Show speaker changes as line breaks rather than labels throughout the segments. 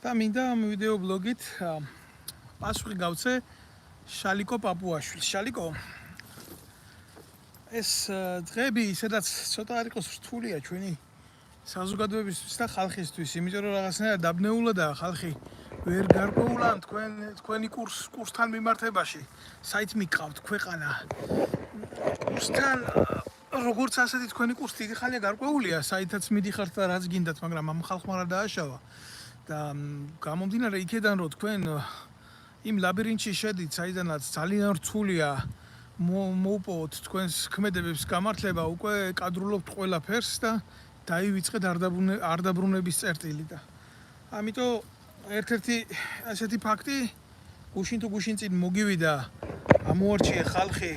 და მინდა ამ ვიდეო ბლოგით პასუხი გავცე შალიკო პაპუაშვილს. შალიკო, ეს დღეები სადაც ცოტა არ იყოს რთულია ჩვენი საზოგადოებისთვის და ხალხისთვის, იმიტომ რომ რაღაცნაირად დაბნეულადაა ხალხი ვერ გარკვეულა თქვენი კურსთან მიმართებაში. საით მიყავთ ქვეყანა კურსთან, როგორც ასეთი თქვენი კურსი დიდი ხანია გარკვეულია, საითაც მიდიხართ და რაც გინდათ, მაგრამ ამ ხალხმა რა დააშავა. და გამომდინარე იქედან რომ თქვენ იმ ლაბირინთში შედით, საიდანაც ძალიან რთულია მოუპოვოთ თქვენს ქმედებებს გამართლება, უკვე კადრულობთ ყველაფერს და დაივიწყეთ არ დაბრუნების წერტილი და ამიტომ ერთ-ერთი ასეთი ფაქტი გუშინ თუ გუშინ წინ მოგივიდა, ამოარჩიე ხალხი,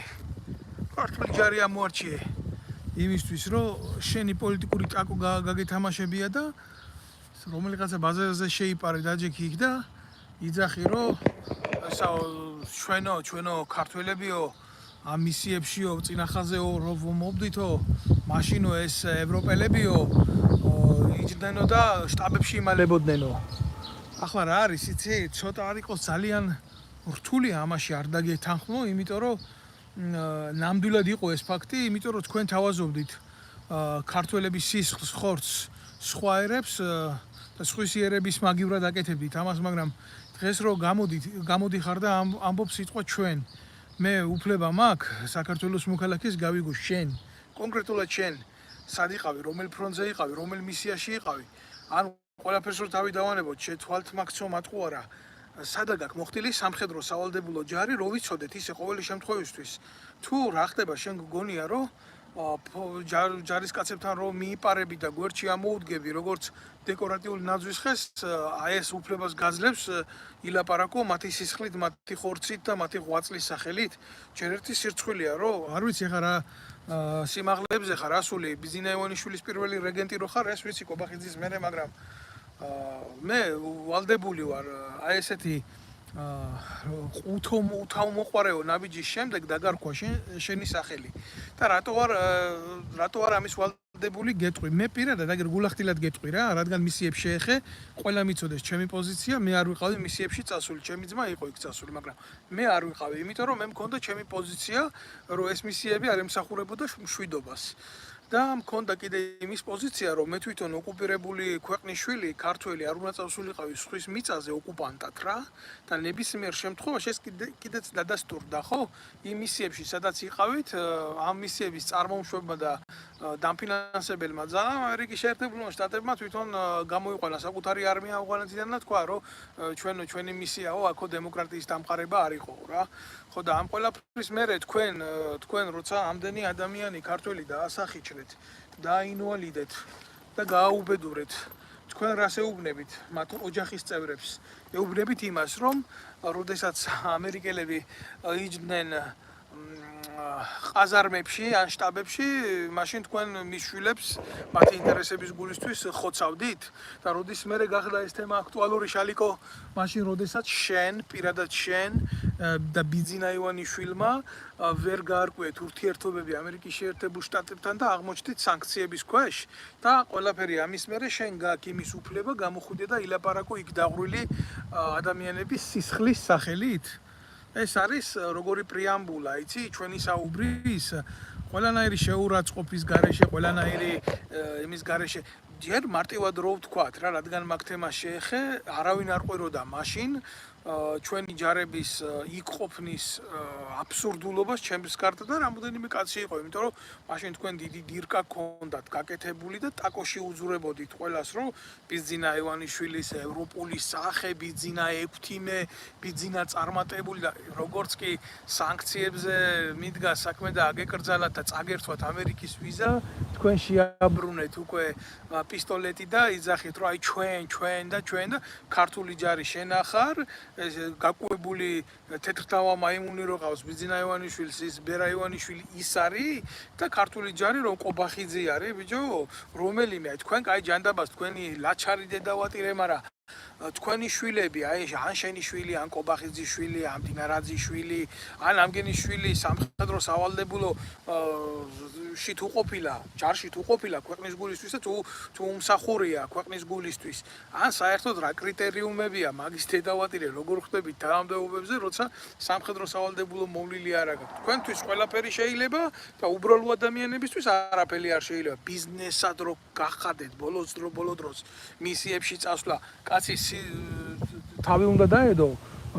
ქართული ჯარი ამოარჩიე იმისთვის, რომ შენი პოლიტიკური ტაკო გაგეთამაშებია და რომელიღაცა ბაზარზე შეიპარე დაჯექი იქ და იძახი, რომ ჩვენო ქართველებიო ამ მისიებშიო წინახაზეო რომ მოვდითო, მაშინო ეს ევროპელებიო იჯდნენო და შტაბებში იმალებოდნენო. ახლა რა არის, იცი, ცოტა არ იყოს ძალიან რთულია ამაში არ დაგეთანხმო, იმიტომ რომ ნამდვილად იყო ეს ფაქტი, იმიტომ რომ თქვენ თავაზობდით ქართველების სისხლს, ხორცს, სხვა ერებს და სხვის იერების მაგივრად აკეთებდით ამას, მაგრამ დღეს რო გამოდიხარ და ამბობ სიტყვა ჩვენ. მე უფლება მაქვს საქართველოს მოქალაქეს გავიგო შენ, კონკრეტულად შენ, სად იყავი, რომელ ფრონტზე იყავი, რომელ მისიაში იყავი, ან ყველაფერს რო თავი დავანებოთ, შეთვალთ მაგცო მატყუ არა. სადა გაქვს მოხდილი სამხედრო სავალდებულო ჯარი, რო ვიცოდეთ ისე ყოველი შემთხვევისთვის. თუ რა ხდება, შენ გგონია, რომ ჯარისკაცებთან რომ მიიპარები და გვერდში ამოუდგები, როგორც დეკორატიული ნაძვის ხეს, აი ეს უფლებას გაძლევს ილაპარაკო მათი სისხლით, მათი ხორცით და მათი ღვაწლის სახელით. ჯერ ერთი სირცხვილია, რომ არ ვიცი ახლა რა სიმაღლეებზე ხარ ასული, ბიზინა ივანიშვილის პირველი რეგენტი რო ხარ, ეს ვიცი კობახიძის მერე, მაგრამ მე ვალდებული ვარ აი ესეთი უთავმოყვარეო ნაბიჯის შემდეგ დაგარქვა შენი სახელი. და რატო არ ამის ვალდებული გეტყვი? მე პირადად აგერ გულახდილად გეტყვი რა, რადგან მისიებს შეეხე, ყველა მიცოდეს ჩემი პოზიცია, მე არ ვიყავი მისიებში წასული, ჩემი ძმა იყო იქ წასული, მაგრამ მე არ ვიყავი, იმიტომ რომ მე მქონდა ჩემი პოზიცია, რომ ეს მისიები არ ემსახურებოდა მშვიდობას. და მქონდა კიდე იმის პოზიცია, რომ მე თვითონ ოკუპირებული ქვეყნის შვილი, ქართველი არ უნდა წავსულიყავი სხვის მიწაზე ოკუპანტად რა და ნებისმიერ შემთხვევაში ეს კიდეც დადასტურდა, ხო? იმ მისიებში, სადაც იყავით, ამ მისიების წარმომშვებმა და დამფინანსებელმა ძალამ ამერიკის შეერთებულმა შტატებმა თვითონ გამოიყვანა საკუთარი არმია ავღანეთიდან და თქვა, რომ ჩვენი მისიაო, აქო დემოკრატიის დამყარება არ იყო რა. ხო და ამ ყველაფრის მერე თქვენ როცა ამდენი ადამიანი ქართველი დაასახიჩრეთ, დააინვალიდეთ და გააუბედურეთ, თქვენ რას ეუბნებით მათ ოჯახის წევრებს? ეუბნებით იმას, რომ როდესაც ამერიკელები იჯდნენ ყაზარმებში ან შტაბებში, მაშინ თქვენ მის შვილებს მათი ინტერესების გულისთვის ხოცავდით და როდის მერე გახდა ეს თემა აქტუალური, შალიკო, მაშინ როდესაც შენ, პირადად შენ და ბიძინა ივანიშვილმა ვერ გაარკვიეთ ურთიერთობები ამერიკის შეერთებულ შტატებთან და აღმოჩნდით სანქციების ქვეშ და ყველაფერი ამის მერე შენ გააქვს იმის უფლება გამოხვიდე და ილაპარაკო იქ დაღვრილი ადამიანების სისხლის სახელით. ეს არის როგორი პრეამბულა, იცი, ჩვენი საუბრის ყველანაირი შეურაცხყოფის გარეშე, ყველანაირი იმის გარეშე. ჯერ მარტივად რო ვთქვათ რა, რადგან მაგ თემას შეეხე, არავინ არ ყვიროდა მაშინ ჩვენი ჯარების იქ ყოფნის აბსურდულობას ჩემს გარდა და რამოდენიმე კაცი იყო, იმიტომ რომ მაშინ თქვენ დიდი დირკა გქონდათ გაკეთებული და ტაკოში უძურებოდით ყველას, რომ ბიძინა ივანიშვილის ევროპული სახე, ბიძინა ექვთიმე, ბიძინა წარმატებული და როგორც კი სანქციებზე მიდგა საქმე და აგეკრძალათ და წაგერთვათ ამერიკის ვიზა, თქვენ შეაბრუნეთ უკვე პისტოლეტი და იძახით, რომ აი ჩვენ და ქართული ჯარი შენახარ, გაკუებული თეთრთავა მაიმუნი რო ყავს ბიძინა ივანიშვილს, ის ბერა ივანიშვილი ის არის და ქართული ჯარი რომ კობახიძე არის, ბიჭო, რომელიმე თქვენ კაი ჯანდაბას თქვენი ლაჩარი დედავატირე, მაგრამ თქვენი შვილები, აი ან შენი შვილი, ან კობახიძის შვილი, ან დინარაძის შვილი, ან ამგენის შვილი სამხედრო სავალდებულო ში თუ ყოფილა, ჯარში თუ ყოფილა ქვეყნის გულისთვის და თუ უმსახურია ქვეყნის გულისთვის, ან საერთოდ რა კრიტერიუმებია მაგის დედავატირე როგორ ხდებით თანამდებობებზე, როცა სამხედრო სავალდებულო მოვლილი არ აქვს. თქვენთვის ყველაფერი შეიძლება და უბრალო ადამიანებისთვის არაფერი არ შეიძლება. ბიზნესად რო გახადეთ ბოლო დროს მისიებში წასვლა, კაცი თავი უნდა დაედო,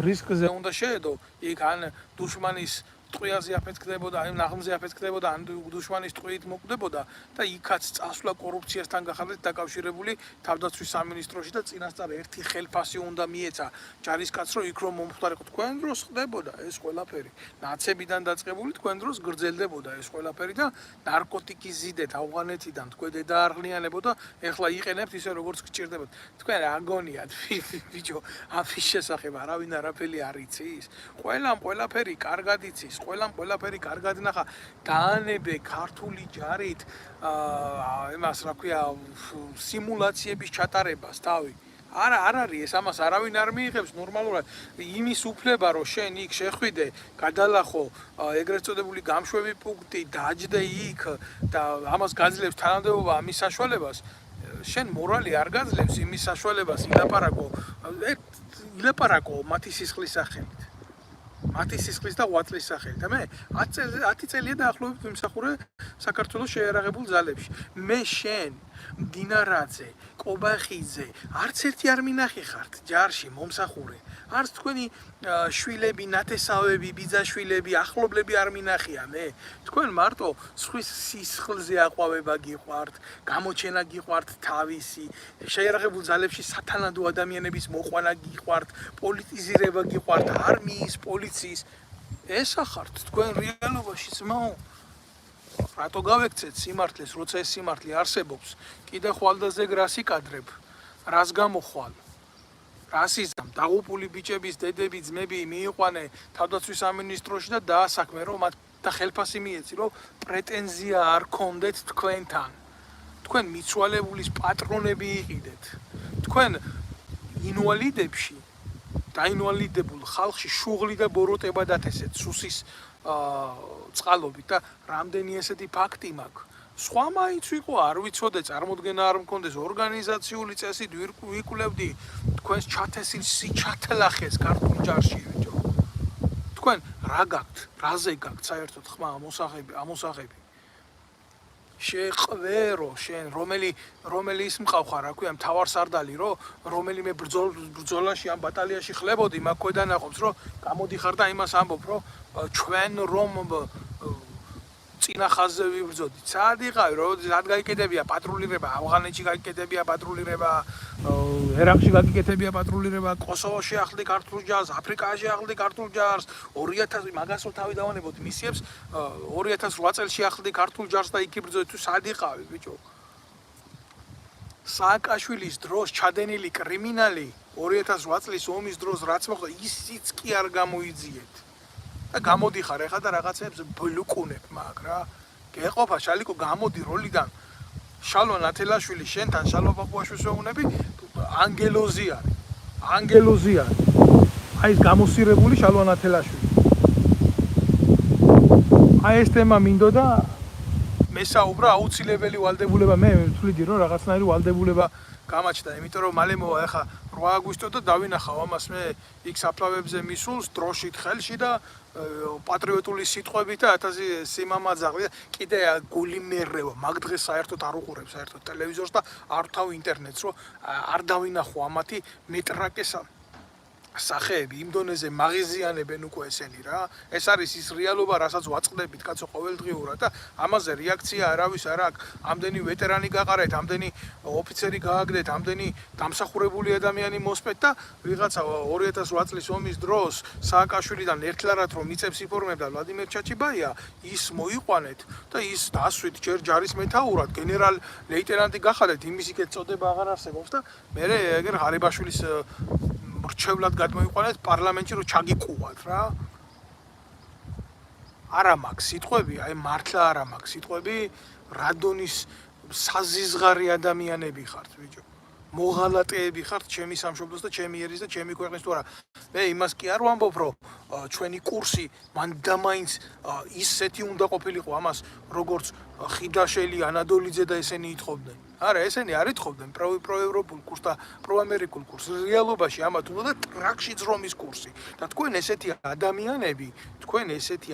რისკზე უნდა შეედო, იქ ან დუშმანის ტყვიაზე აფეთქდებოდა, ან ნაღმზე აფეთქდებოდა, ან დუშმანის ტყვიით მოკვდებოდა და იქაც წასვლა კორუფციასთან გახადეთ დაკავშირებული თავდაცვის სამინისტროში და წინასწარ ერთი ხელფასი უნდა მიეცა ჯარისკაცს რომ იქ რომ მომხდარიყო. თქვენ დროს ხდებოდა ეს ყველაფერი. ნაცებიდან დაწყებული თქვენ დროს გრძელდებოდა ეს ყველაფერი და ნარკოტიკის ზიდეთ ავღანეთიდან თქვენ დედაარღლიანებოდა, ეხლა იყენებთ ისე როგორც გჭირდებათ. თქვენ რა გონიათ ბიჭო, ამის შესახებ არავინ არაფერი არ იცის. ყველაფერი კარგად იცის. ყველაფერი კარგად ნახა დაანებე ქართული ჯარით იმას რა ქვია სიმულაციების ჩატარებას თავი არ არის ეს ამას არავინ არ მიიღებს ნორმალურად იმის უფლება რომ შენ იქ შეხვიდე გადალახო ეგრეთ წოდებული გამშვები პუნქტი დაჯდე იქ და ამას გაძლევს თანამდებობა ამის საშუალებას შენ მორალი არ გაძლევს იმის საშუალებას ილაპარაკო მათი სისხლის სახელით მათი სისხლის და ღვაწლის სახელით. მე 10 წელია დაახლოებით ვიმსახურე საქართველოს შეიარაღებულ ძალებში. მე შენ, დინარაძე, კობახიძე, არც ერთი არ მინახე ხართ ჯარში მომსახურე. არც თქვენი შვილები, ნათესავები, ბიძაშვილები, ახლობლები არ მინახია მე. თქვენ მარტო სხვის სისხლზე აყვავება გიყვართ, გამოჩენა გიყვართ თავისი, შეიარაღებულ ძალებში სათანადო ადამიანების მოყვანა გიყვართ, პოლიტიზირება გიყვართ, არმიის, პოლიციის. ესა ხართ თქვენ რეალობაში ძმაო. რატო გავექცეთ სიმართლეს, როცა ეს სიმართლე არსებობს, კიდე ხვალდაზე რას იკადრებ, რას გამოხვალ. რასიზმ დაღუპული ბიჭების დედები ძმები მიიყვანე თავდაცვის სამინისტროში და დაასაქმე რომ მათ და ხელფასი მიეცი რომ პრეტენზია არ გქონდეთ თქვენთან თქვენ მიცვალებულის პატრონები იყიდეთ თქვენ ინვალიდებში დაინვალიდებულ ხალხში შუღლი და ბოროტება დათესეთ სუსის წყალობით და რამდენი ესეთი ფაქტი მაქვს სხვა მაინც ვიყო არ ვიცოდე წარმოდგენა არ მქონდეს ორგანიზაციული წესით ვიკვლევდი თქვენს ჩათესილ სიჩათლახეს ქართულ ჯარში ბიჭო თქვენ რა გაქვთ რაზე გაქვთ საერთოდ ხმა ამოსაღები შეყვერო შენ რომელი ის მყავხარ რა ქვია მთავარსარდალი რომელიმე ბრძოლაში ამ ბატალიაში ხლებოდი მაგ ქვედანაყოფს რომ გამოდიხარ და იმას ამბობ რომ ჩვენ რომ წინახაზზე ვიბრძოდით. სად იყავი, როდის გაიკეთებია პატრულირება, ავღანეთში გაიკეთებია პატრულირება, ერაყში გაიკეთებია პატრულირება, კოსოვოში ახლდი ქართულ ჯარს, აფრიკაში ახლდი ქართულ ჯარს, 2000 მაგას რო თავი დავანებოთ მისიებს, 2008 წელში ახლდი ქართულ ჯარს და იქ იბრძოდით, თუ სად იყავი, ბიჭო? სააკაშვილის დროს ჩადენილი კრიმინალი 2008 წლის ომის დროს რაც მოხდა, ისიც კი არ გამოიძიეთ. და გამოდიხარ ეხლა და რაღაცებს ბლუკუნებ მაგ რა გეყოფა შალიკო გამოდი როლიდან შალვა ნათელაშვილი შენთან შალვა პაპუაშვილს ვეუბნები ანგელოზი არის აი ეს გამოსირებული შალვა ნათელაშვილი აი ეს თემა მინდოდა მესაუბრა აუცილებელი ვალდებულება მე ვთვლიდი რომ რაღაცნაირი ვალდებულება გამაჩნდა იმიტომ რომ მალე მოვა ეხლა 8 აგვისტო და დავინახავ ამას მე იქ საფლავებზე მისულს დროშით ხელში და პატრიოტული სიტყვებით და 1000 სიმამაძაღლი და კიდე გული მერევა მაგ დღეს საერთოდ არ უყურებ საერთოდ ტელევიზორს და არ თავ ინტერნეტს რომ არ დავინახო ამათი მეტრაკეს სახეები იმ დონეზე მაღიზიანებენ უკვე ესენი რა ეს არის ის რეალობა რასაც ვაწყდებით კაცო ყოველდღიურად და ამაზე რეაქცია არავის არ აქვს ამდენი ვეტერანი გაყარეთ ამდენი ოფიცერი გააგდეთ ამდენი დამსახურებული ადამიანი მოსპეთ და ვიღაცა 2008 წლის ომის დროს სააკაშვილიდან ერთლარად რომ მიწებს იფორმებდა ვლადიმერ ჩაჩიბაია ის მოიყვანეთ და ის დასვით ჯერ ჯარის მეთაურად გენერალ ლეიტენანტი გახადეთ იმის იქეთ წოდება აღარ არსებობს და მე ეგერ ღარიბაშვილის რჩევლად გადმოიყვანეთ პარლამენტში რომ ჩაგიყუათ რა არა მაქვს სიტყვები აი მართლა არა მაქვს სიტყვები რადონის საზიზღარი ადამიანები ხართ ბიჭო მოღალატეები ხართ ჩემი სამშობლოს და ჩემი ერის და ჩემი ქვეყნის თუ არა. მე იმას კი არ ვამბობ, რომ ჩვენი კურსი მანდამაინც ისეთი უნდა ყოფილიყო ამას, როგორც ხიდაშელი, ანადოლიძე და ესენი ითხოვდნენ. არა, ესენი არ ითხოვდნენ პროევროპულ კურსს და პროამერიკულ კურსს. რეალობაში ამათ უნდა ტრაქში ძრომის კურსი. და თქვენ ესეთი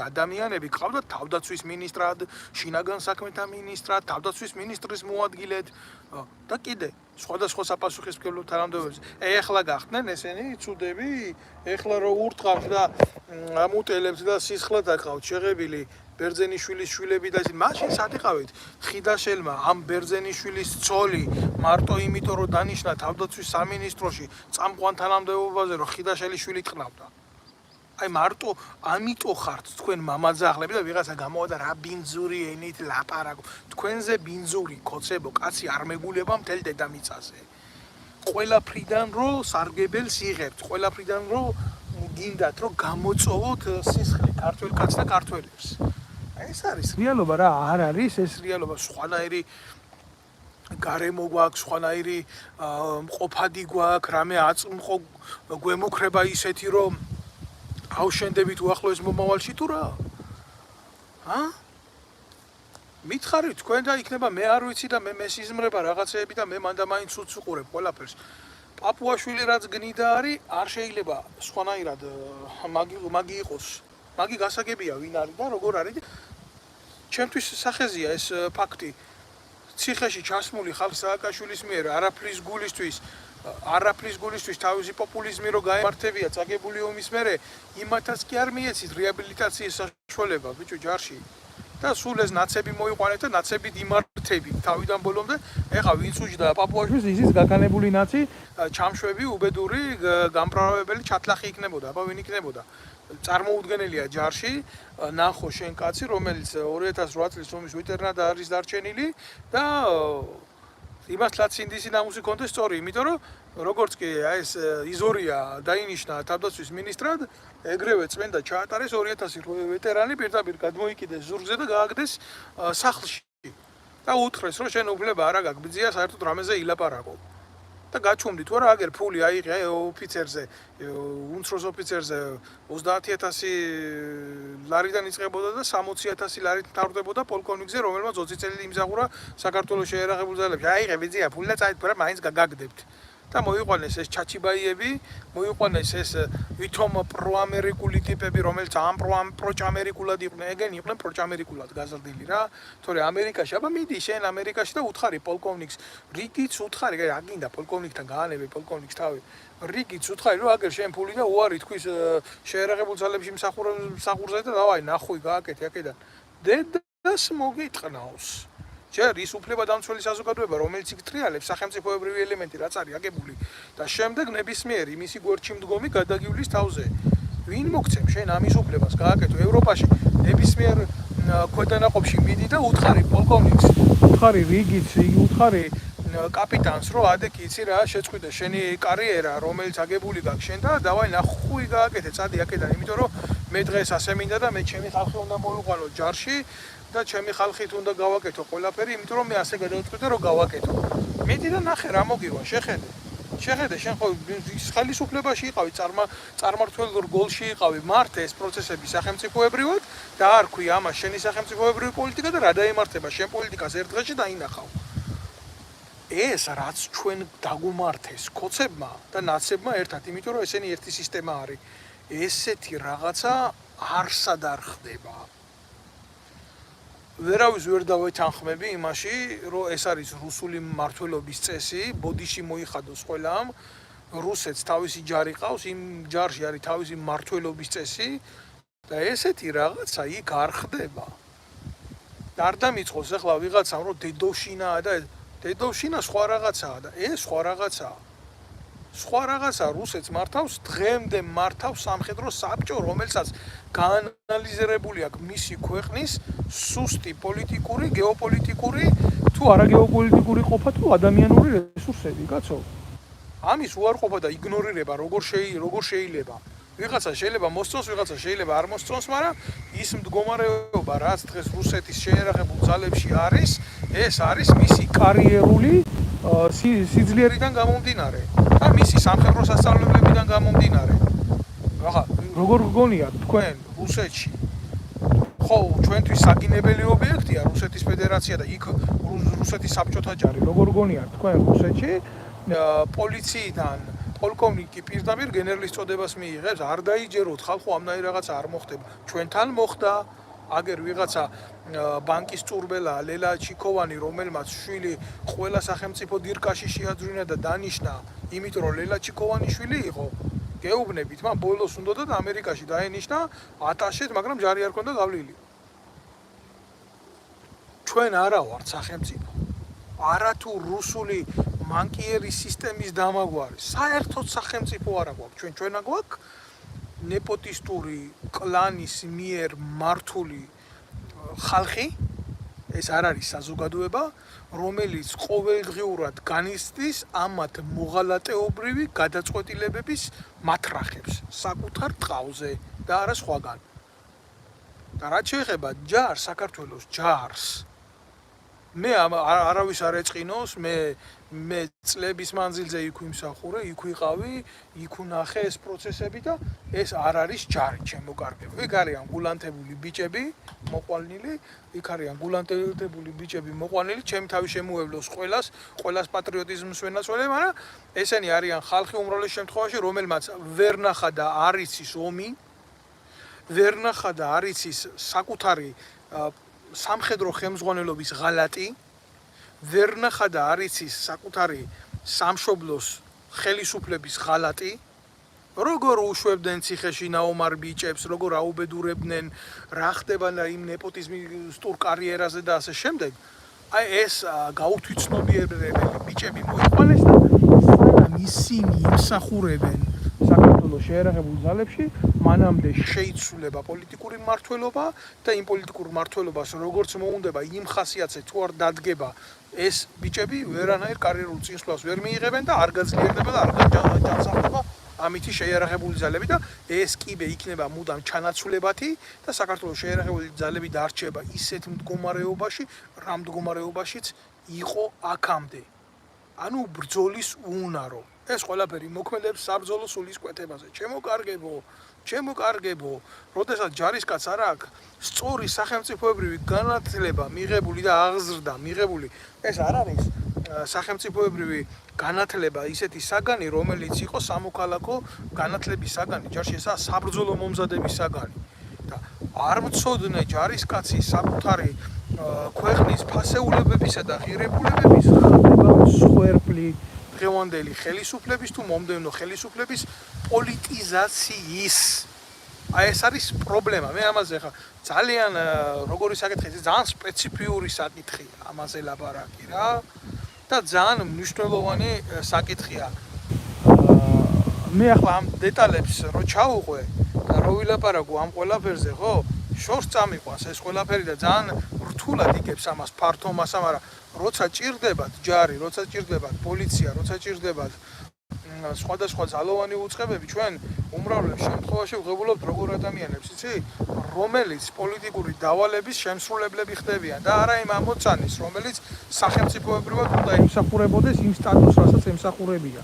ადამიანები გყავდათ თავდაცვის მინისტრად, შინაგან საქმეთა მინისტრად, თავდაცვის მინისტრის მოადგილედ და კიდე სხვადასხვა საპასუხისმგებლო თანამდებობებს. ეხლა გახდნენ ესენი ცუდები, ეხლა რო ურთხავთ და ამუტელებთ და სისხლად აკავთ შეღებილი ბერძენიშვილის შვილები და მაშინ სად იყავით? ხიდაშელმა ამ ბერძენიშვილის ცოლი მარტო იმიტომ რომ დანიშნა თავდაცვის სამინისტროში წამყვან თანამდებობაზე რომ ხიდაშელის შვილი ტყნავდა. აი მარტო ამიტომ ხართ თქვენ მამაძაღლები და ვიღაცა გამოვიდა რა ბინძური ენით ლაპარაკო. თქვენზე ბინძური კოცებო კაცი არ მეგულება მთელ დედამიწაზე. ყველაფრიდან რო სარგებელს იღებთ, ყველაფრიდან რო გინდათ რომ გამოწოვოთ სისხლი ქართველ კაცს და ქართველებს. ეს არის რეალობა რა, არ არის ეს რეალობა, სხვანაირი გარემო გვაქვს, სხვანაირი მყოფადი გვაქვს, რამე აწმყო გვემუქრება ისეთი რომ ავშენდებით უახლოეს მომავალში თუ რა? მითხარით თქვენ და იქნება მე არ ვიცი და მე მესიზმრება რაღაცეები და მე მანდა მაინც უც უყურებ ყველაფერს. პაპუაშვილი რაც გნიდა არის, არ შეიძლება სხვანაირად მაგი იყოს. მაგი გასაგებია ვინ არის და როგორ არის. ჩემთვის სახეზია ეს ფაქტი. ციხეში ჩასმული ხალხ სააკაშვილის მიერ არაფრის გულისთვის თავისი პოპულიზმი რო გაემართებია წაგებული ომის მერე, იმათაც კი არ მიეცით რეაბილიტაციის საშუალება ბიჭო ჯარში. და სულ ეს ნაცები მოიყვანეთ და ნაცებით იმართებით თავიდან ბოლომდე. ეხა ვინც უჯდა პაპუაშვილს ისიც გაკანებული ნაცი, ჩამშვები, უბედური, გამправებელი ჩათლახი იქნებოდა, აბა ვინ იქნებოდა? წარმოუდგენელია ჯარში, ნახო შენ კაცი, რომელიც 2008 წლის ომის ვეტერნად არის დარჩენილი და იმათლაც ინდისი ნამუსი კონდეს სწორი, იმიტომ რომ როგორც კი ეს იზორია დაინიშნა თავდაცვის მინისტრად, ეგრევე წმენდა ჩაატარეს 2000 ვეტერანი პირდაპირ გადმოიკიდეს ზურგზე და გააგდეს სახლში. და უთხრეს რომ შენ უფლება არა გაგბძია საერთოდ რამეზე ილაპარაკო. და გაჩუმდი თუ არა აგერ ფული აიღე ოფიცერზე, უმცროს ოფიცერზე 30000 ლარიდან იწყებოდა და 60000 ლარით მთავრდებოდა პოლკოვნიკზე, რომელმაც 20 წელი იმზაღურა საქართველოს შეერაღებულ ძალებში. აიღე ბიძია ფული და წაით, მაგრამ მაინც გაგაგდებთ. და მოიყვანეს ეს ჩაჩიბაიები, მოიყვანეს ეს ვითომ პროამერიკული ტიპები, რომელიც ამ პროჭამერიკულად იყვნენ, ეგენ იყვნენ პროჭამერიკულად გაზრდილი რა. თორე ამერიკაში, აბა მიდი შენ ამერიკაში და უთხარი პოლკოვნიკს, რიგიც უთხარი, რა გინდა პოლკოვნიკთან გაანებე პოლკოვნიკს თავი. რიგიც უთხარი რომ აგერ შენ ფული და უარი თქვის შეერაღებულ ძალებში მსახურზე და დავაი ნახვი გააკეთე აქედან. დედას მოგიტყნავს. ჯერ ის უფლება დამცველი საზოგადოება, რომელიც იკტრიალებს სახელმწიფოებრივი ელემენტი, რაც არის აგებული და შემდეგ ნებისმიერი მისი გვერდში მდგომი გადაგივლის თავზე. ვინ მოგცემ შენ ამის უფლებას გააკეთო ევროპაში ნებისმიერ ქვედანაყოფში მიდი და უთხარი პოლკოვნიკს, უთხარი რიგიც, უთხარი კაპიტანს, რომ ადეკი იცი რა შეწყვიტე შენი კარიერა, რომელიც აგებული გაქვს შენ და დავაი ნახვი გააკეთე, წადი აქედან, იმიტომ რომ მე დღეს ასე მინდა და მე ჩემი ხალხი უნდა მოვიყვანო ჯარში. და ჩემი ხალხით უნდა გავაკეთო ყველაფერი, იმიტომ რომ მე ასე გადავწყვიტე რომ გავაკეთო. მიდი და ნახე რა მოგივა, შეხედე. შეხედე, შენ ხო ხელისუფლებაში იყავი, წარმართველ რგოლში იყავი, მართე ეს პროცესები სახელმწიფოებრივად და არ ქვია ამას შენი სახელმწიფოებრივი პოლიტიკა და რა დაემართება შენ პოლიტიკას ერთ დღეში დაინახავ. ეს რაც ჩვენ დაგუმართეს კოცებმა და ნაცებმა ერთად, იმიტომ რომ ესენი ერთი სისტემა არის. ესეთი რაღაცა არსად არ ხდება. ვერავის ვერ დავეთანხმები იმაში, რომ ეს არის რუსული მმართველობის წესი, ბოდიში მოიხადოს ყველამ, რუსეთს თავისი ჯარი ყავს, იმ ჯარში არის თავისი მმართველობის წესი და ესეთი რაღაცა იქ არ ხდება. არ დამიწყოს ახლა ვიღაცამ რომ დედოვშინაა და დედოვშინა სხვა რაღაცაა და ეს სხვა რაღაცაა. სხვა რაღაცა რუსეთს მართავს, დღემდე მართავს სამხედრო საბჭო, რომელსაც გაანალიზირებული აქვს მისი ქვეყნის სუსტი პოლიტიკური, გეოპოლიტიკური თუ არაგეოპოლიტიკური ყოფა თუ ადამიანური რესურსები, კაცო. ამის უარყოფა და იგნორირება როგორ შეიძლება. ვიღაცა შეიძლება მოსწონს, ვიღაცა შეიძლება არ მოსწონს, მაგრამ ის მდგომარეობა, რაც დღეს რუსეთის შეერაღებულ ძალებში არის, ეს არის მისი კარიერული სიძლიერიდან გამომდინარე და მისი სამხედრო სასწავლებლებიდან გამომდინარე. ახლა როგორ გგონიათ თქვენ რუსეთში ხო ჩვენთვის საგინებელი ობიექტია რუსეთის ფედერაცია და იქ რუსეთის საბჭოთა ჯარი როგორ გგონიათ თქვენ რუსეთში პოლიციიდან პოლკოვნიკი პირდაპირ გენერლის წოდებას მიიღებს არ დაიჯეროთ ხალხო ამნაირი რაღაცა არ მოხდება ჩვენთან მოხდა აგერ ვიღაცა ბანკის წურბელა ლელა ჩიქოვანი რომელმაც შვილი ყველა სახელმწიფო დირკაში შეაძვინა და დანიშნა იმიტომ რომ ლელა ჩიქოვანი შვილი იყო გეუბნებით მან ბოლოს უნდოდა ამერიკაში დაენიშნა ატაშეთ მაგრამ ჯარი არ ქონდა გავლილი ჩვენ არა ვართ სახელმწიფო არათუ რუსული მანკიერი სისტემის დამაგვარი საერთოდ სახელმწიფო არა გვაქვს ჩვენა გვაქვს ნეპოტისტური კლანის მიერ მართული ხალხი ეს არ არის საზოგადოება რომელიც ყოველდღიურად განიცდის ამათ მოღალატეობრივი გადაწყვეტილებების მათრახებს საკუთარ ტყავზე და არა სხვაგან და რაც შეეხება ჯარს საქართველოს ჯარს მე არავის არ ეწყინოს მე წლების მანძილზე იქ ვიმსახურე იქ ვიყავი იქ ვნახე ეს პროცესები და ეს არ არის ჯარი ჩემო კარგებო იქ არიან გულანთებული ბიჭები მოყვალნილი იქ არიან გულანთებული ბიჭები მოყვალნილი ჩემი თავი შემოევლოს ყველას პატრიოტიზმს ვენაცვალე მაგრამ ესენი არიან ხალხი უმრავლეს შემთხვევაში რომელმაც ვერ ნახა და არ იცის ომი ვერ ნახა და არ იცის საკუთარი სამხედრო ხელმძღვანელობის ღალატი ვერ ნახა და არ იცის საკუთარი სამშობლოს ხელისუფლების ღალატი როგორ უშვებდნენ ციხეში ნაომარ ბიჭებს როგორ აუბედურებდნენ რა ხდება იმ ნეპოტიზმისტურ კარიერაზე და ასე შემდეგ აი ეს გაუთვითცნობიერებელი ბიჭები მოიყვანეს და სანამ ისინი იმსახურებენ საქართველოს შეერაღებულ ძალებში მანამდე შეიცვლება პოლიტიკური მმართველობა და იმ პოლიტიკურ მმართველობას როგორც მოუნდება იმ ხასიათზე თუ არ დადგება ეს ბიჭები ვერანაირ კარიერულ წინსვლას ვერ მიიღებენ და არ გაძლიერდება და არ განსახდება ამითი შეიარაღებული ძალები და ეს კიბე იქნება მუდამ ჩანაცვლებათი და საქართველოს შეიარაღებული ძალები დარჩება ისეთ მდგომარეობაში რა მდგომარეობაშიც იყო აქამდე ანუ ბრძოლის უნარო ეს ყველაფერი მოქმედებს საბრძოლო სულის კვეთებაზე ჩემო კარგებო როდესაც ჯარისკაცს არ აქვს სწორი სახელმწიფოებრივი განათლება მიღებული და აღზრდა მიღებული ეს არ არის სახელმწიფოებრივი განათლება ისეთი საგანი რომელიც იყო სამოქალაქო განათლების საგანი ჯარში ესაა საბრძოლო მომზადების საგანი და არ მწოდნე ჯარისკაცი საკუთარი ქვეყნის ფასეულებებისა და ღირებულებების მსხვერპლი დღევანდელი ხელისუფლების თუ მომდევნო ხელისუფლების პოლიტიზაციის აი ეს არის პრობლემა მე ამაზე ხა ძალიან როგორი საკითხია ძალიან სპეციფიური საკითხია ამაზე ლაპარაკი რა და ძალიან მნიშვნელოვანი საკითხია მე ახლა ამ დეტალებს რო ჩავუყვე და რო ვილაპარაკო ამ ყველაფერზე ხო შორს წამიყვანს ეს ყველაფერი და ძალიან რთულად იგებს ამას ფართო მასა მაგრამ როცა ჭირდებათ ჯარი როცა ჭირდებათ პოლიცია როცა ჭირდებათ სხვადასხვა ძალოვანი უწყებები ჩვენ უმრავლეს შემთხვევაში ვღებულობთ როგორ ადამიანებს იცი რომელიც პოლიტიკური დავალების შემსრულებლები ხდებიან და არა იმ ამოცანის რომელიც სახელმწიფოებრივად უნდა იმსახურებოდეს იმ სტატუსს რასაც ემსახურებია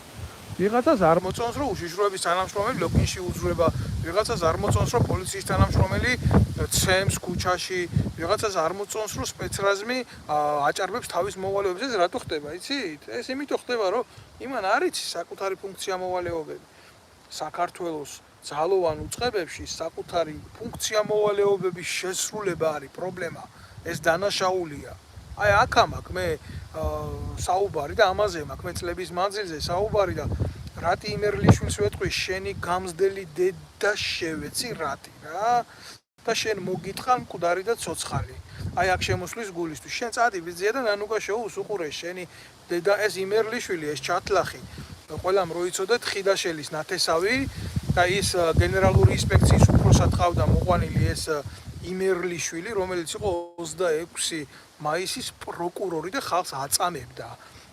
ვიღაცას არ მოწონს რომ უშიშროების თანამშრომელი ლოგინში უძვრება ვიღაცას არ მოწონს რომ პოლიციის თანამშრომელი ცემს ქუჩაში ვიღაცას არ მოწონს რომ სპეცრაზმი აჭარბებს თავის მოვალეობებს ეს რატო ხდება იცით ეს იმიტომ ხდება რომ იმან არ იცის საკუთარი ფუნქცია მოვალეობები საქართველოს ძალოვან უწყებებში საკუთარი ფუნქცია მოვალეობების შესრულება არის პრობლემა ეს დანაშაულია აი აქ მაქვს მე საუბარი და ამაზე მაქვს მე წლების მანძილზე საუბარი და რატი იმერლიშვილს ვეთქვი შენი გამზდელი დედა შევეცი რატი რა და შენ მოგიტყან მკვდარი და ცოცხალი აი აქ შემოსვლის გულისთვის შენ წადი ვიზია და ნანუკა შოუს უყურე შენი დედა ეს იმერლიშვილი ეს ჩათლახი ყველამ როიცოდეთ ხიდაშელის ნათესავი და ის გენერალური ინსპექციის უფროსად ყავდა მოყვანილი ეს იმერლიშვილი რომელიც იყო 26 მაისის პროკურორი და ხალხს აწამებდა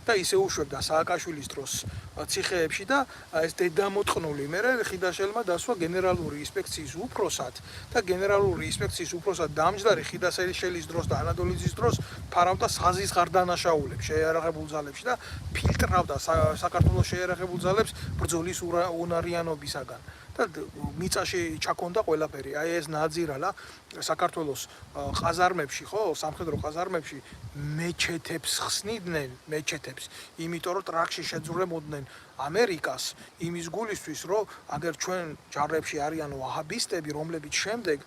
და ისე უშვებდა სააკაშვილის დროს ციხეებში და ეს დედამოწყნული მერე ხიდაშელმა დასვა გენერალური ინსპექციის უფროსად და გენერალური ინსპექციის უფროსად დამჯდარი ხიდაშელის დროს და ანადოლიძის დროს ფარავდა საზის გარდანაშაულებს შეიარაღებულ ძალებში და ფილტრავდა საქართველოს შეიარაღებულ ძალებს ბრძოლის უნარიანობისაგან და მიწაში ჩაქონდა ყველაფერი. აი ეს ნაძირალა საქართველოს ყაზარმებში, ხო, სამხედრო ყაზარმებში მეჩეთებს ხსნიდნენ, მეჩეთებს, იმიტომ რომ ტრაქში შეძრებოდნენ ამერიკას იმის გულისთვის, რომ აგერ ჩვენ ჯარებში არიან ვაჰაბისტები, რომლებიც შემდეგ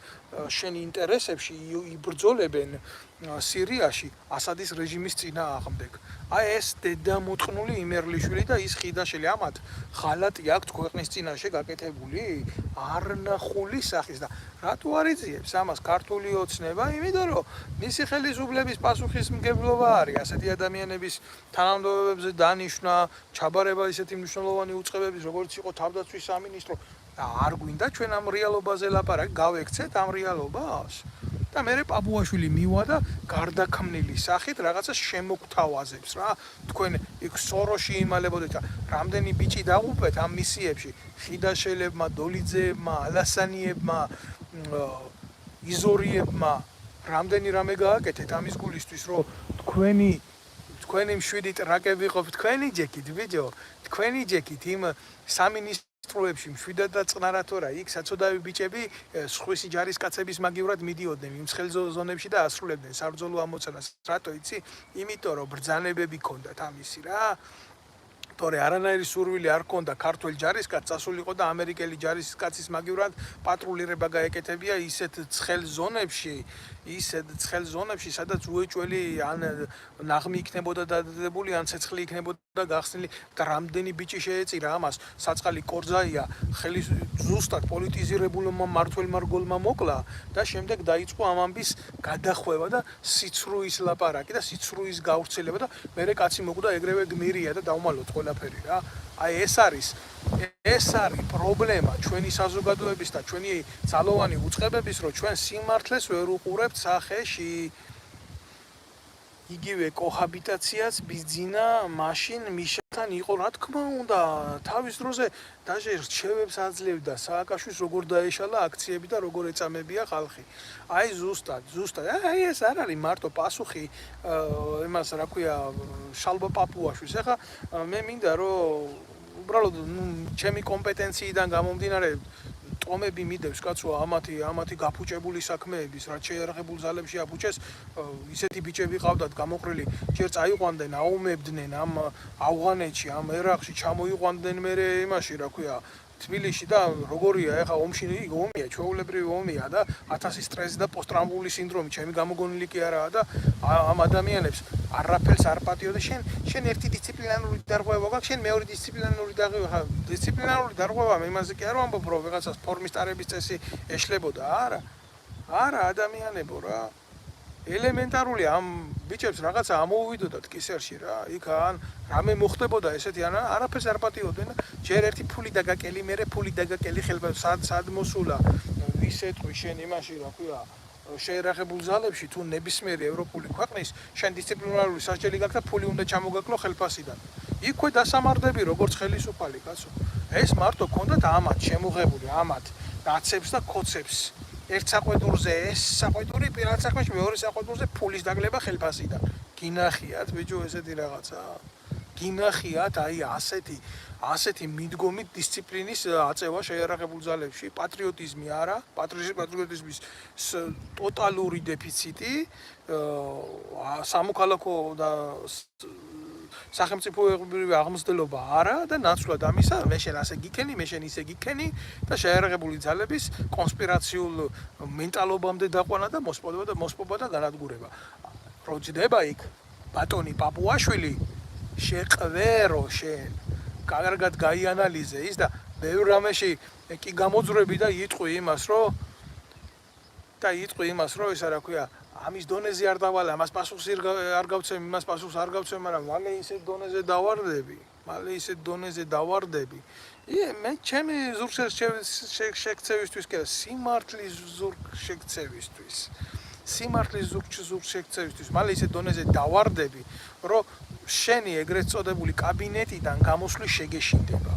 შენ ინტერესებში იბრძოლებენ სირიაში ასადის რეჟიმის წინააღმდეგ. აი ეს დედამოწყნული იმერლიშვილი და ის ხიდაშელი ამათ ხალატი აქვს ქვეყნის წინაშე გაკეთებული არნახული სახის და რატო არ იძიებს ამას ქართული ოცნება? იმიტომ რომ მისი ხელისუფლების პასუხისმგებლობა არის ასეთი ადამიანების თანამდებობებზე დანიშვნა, ჩაბარება ისეთი მნიშვნელოვანი უწყებების, როგორც იყო თავდაცვის სამინისტრო და არ გვინდა ჩვენ ამ რეალობაზე ლაპარაკი, გავექცეთ ამ რეალობას. და მე პაპუაშვილი მივა და გარდაქმნილი სახით რაღაცა შემოგთავაზებს რა. თქვენ იქ სოროში იმალებოდეთ, რამდენი ბიჭი დაღუპეთ ამ მისიებში, ხიდაშელებმა, დოლიძეებმა, ალასანიებმა, იზორიებმა, რამდენი რამე გააკეთეთ ამის გულისთვის, რომ თქვენი მშვიდი ტრაკები ყოფ თქვენი ჯეკით, ბიჭო, თქვენი ჯეკით იმ სამინისტროებში მშვიდად და წყნარად თორა იქ საცოდავი ბიჭები სხვისი ჯარისკაცების მაგივრად მიდიოდნენ იმ ცხელ ზონებში და ასრულებდნენ საბრძოლო ამოცანას. რატო იცი? იმიტომ რომ ბრძანებები ქონდათ ამისი რა. თორე არანაირი სურვილი არ ქონდა ქართულ ჯარისკაცს წასულიყო და ამერიკელი ჯარისკაცის მაგივრად პატრულირება გაეკეთებია ისეთ ცხელ ზონებში, სადაც უეჭველი ან ნაღმი იქნებოდა დადებული, ან ცეცხლი იქნებოდა გახსნილი და რამდენი ბიჭი შეეწირა ამას. საწყალი კორძაია ხელის ზუსტად პოლიტიზირებულმა მმართველმა მოკლა და შემდეგ დაიწყო ამ ამბის გადახვევა და სიცრუის ლაპარაკი და სიცრუის გავრცელება და მერე კაცი მოკვდა ეგრევე გმირია და დავმალოთ ყველაფერი რა. აი ეს არის პრობლემა ჩვენი საზოგადოების და ჩვენი ძალოვანი უწყებების, რომ ჩვენ სიმართლეს ვერ უყურებთ სახეში. იგივე კოჰაბიტაციაც ბიზინა მაშინ მიშათან იყო, რა თქმა უნდა, თავის დროზე დაჟე რჩევებს აძლევდა სააკაშვილს როგორ დაეშალა აქციები და როგორ ეწამებია ხალხი. აი ზუსტად, აი ეს არ არის მარტო პასუხი იმას რა ქვია შალვა პაპუაშვილს. ეხლა მე მინდა რომ უბრალოდ ჩემი კომპეტენციიდან გამომდინარე ტომები მიდევს კაცო ამათი გაფუჭებული საქმეების, რაც შეიარაღებულ ძალებში აფუჭეს, ისეთი ბიჭები ყავდათ გამოყრილი, ჯერ წაიყვანდნენ, აუმებდნენ ამ ავღანეთში, ამ ერაყში, ჩამოიყვანდნენ მერე იმაში, რა ქვია, თბილისში და როგორია ეხა ომში ომია, ჩვეულებრივი ომია და 1000 სტრესი და პოსტტრაუმული სინდრომი, ჩემი გამოგონილი კი არაა და ამ ადამიანებს არაფერს არ პატიო და შენ ერთი დისციპლინარული დარღვევა გაქვს, შენ მეორე დისციპლინარული დარღვევა, დისციპლინარული დარღვევა იმაზე კი არ ვამბობ, რომ ვიღაცას ფორმის ტარების წესი ეშლებოდა, არა ადამიანებო რა. ელემენტარული ამ ბიჭებს რაღაცა ამოუვიდოდათ კისერში რა. იქ ან რამე მოხდებოდა ესეთი ან არაფერს არ პატიოდნენ და ჯერ ერთი ფული დაგაკელი, მერე ფული დაგაკელი ხელბა სად მოსულა ისეთვი შენ იმაში რა ქვია შეიარაღებულ ძალებში თუ ნებისმიერი ევროპული ქვეყნის შენ დისციპლინარული სასჯელი გაქვს და ფული უნდა ჩამოგაკლო ხელფასიდან. იქვე დასამარდები როგორც ხელისუფალი კაცო. ეს მარტო ქონდათ ამათ შემოღებული ამათ დაცებს და კოცებს. ერთ საყვედურზე ეს საყვედური პირად საქმეში, მეორე საყვედურზე ფულის დაგლება ხელფასიდან. გინახიათ ბიჭო ესეთი რაღაცა? გინახიათ აი ასეთი მიდგომით დისციპლინის აწევა შეიარაღებულ ძალებში, პატრიოტიზმი არა, პატრიოტიზმის ტოტალური დეფიციტი, სამოქალაქო და სახელმწიფოებრივი აღმზრდელობა არა და ნაცვლად ამისა მე შენ ასე გიქენი, მე შენ ისე გიქენი და შეიარაღებული ძალების კონსპირაციულ მენტალობამდე დაყვანა და მოსპობა და განადგურება. პროჯდება იქ ბატონი პაპუაშვილი შეყვერო შენ კარგად გაიანალიზე ის და ბევრ რამეში კი გამოძვრები და იტყვი იმას რომ ისა რა ქვია ამის დონეზე არ დავალე, ამას პასუხს არ გავცემ, იმას პასუხს არ გავცემ, მაგრამ მალე ისეთ დონეზე დავარდები. მე ჩემი ზურგშექცევისთვის კი არა, სიმართლის ზურგშექცევისთვის. მალე ისეთ დონეზე დავარდები, რომ შენი ეგრეთ წოდებული კაბინეტიდან გამოსვლის შეგეშინდება.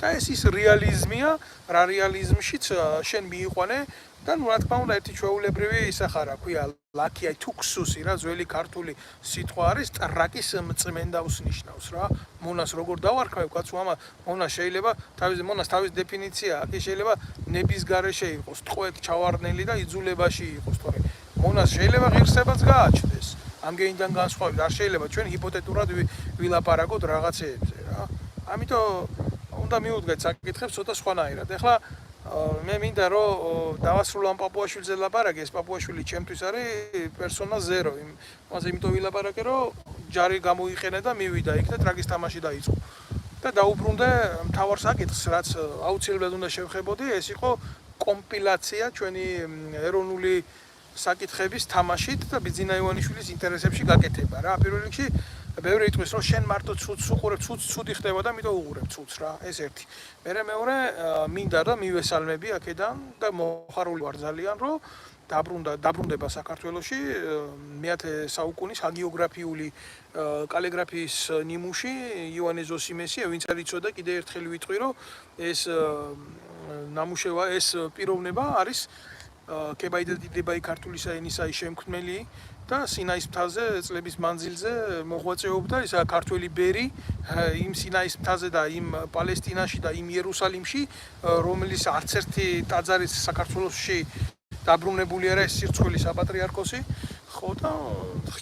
და ეს ის რეალიზმია, რა რეალიზმშიც შენ მიიყვანე და რა თქმა უნდა ერთი ჩვეულებრივი ისახა რა ქვია ლაკია თუქსუსი რა ძველი ქართული სიტყვა არის ტრაკის მწმენდავს ნიშნავს რა მონას როგორ დავარქვევ კაცო ამა მონას შეიძლება თავის დეფინიცია აქ შეიძლება ნების გარეშე იყოს ტყვედ ჩავარდნელი და იძულებაში იყოს თორე მონას შეიძლება ღირსებაც გააჩნდეს ამგენიდან განსხვავებით არ შეიძლება ჩვენ ჰიპოთეტურად ვილაპარაკოთ რაღაცეებზე რა ამიტომ უნდა მიუდგეთ საკითხებს ცოტა სხვანაირად ეხლა მე მინდა რომ დავასრულო ამ პაპუაშვილზე ლაპარაკი ეს პაპუაშვილი ჩემთვის არის პერსონა 0 იმაზე იმიტომ ვილაპარაკე რომ ჯარი გამოიყენე და მივიდა იქ და ტრაგის თამაში დაიწყო და დაუბრუნდე მთავარ საკითხს რაც აუცილებლად უნდა შევხებოდი ეს იყო კომპილაცია ჩვენი ეროვნული საკითხების თამაშით და ბიძინა ივანიშვილის ინტერესებში გაკეთება რა პირველ რიგში ბევრი იტყვის რომ შენ მარტო ცუდს უყურებ ცუდი ხდება და მითო უყურებ ცუდს რა ეს ერთი მერე მეორე მინდა და მივესალმები აქედან და მოხარული ვარ ძალიან რომ დაბრუნდება საქართველოში მე-10 საუკუნის ჰაგიოგრაფიული კალიგრაფიის ნიმუში ივანე ზოსიმესი ვინც არ იცოდა კიდე ერთხელ ვიტყვი რომ ეს ნამუშევა ეს პიროვნება არის კებაიდადებაი ქართულისა ენისაი შემქმნელი და სინაის მთაზე წლების მანძილზე მოღვაწეობდა ისა ქართველი ბერი იმ სინაის მთაზე და იმ პალესტინაში და იმ იერუსალიმში რომელიც არც ერთი ტაძარი საქართველოში დაბრუნებული არა ეს სირცხვილი საპატრიარქოსი ხო და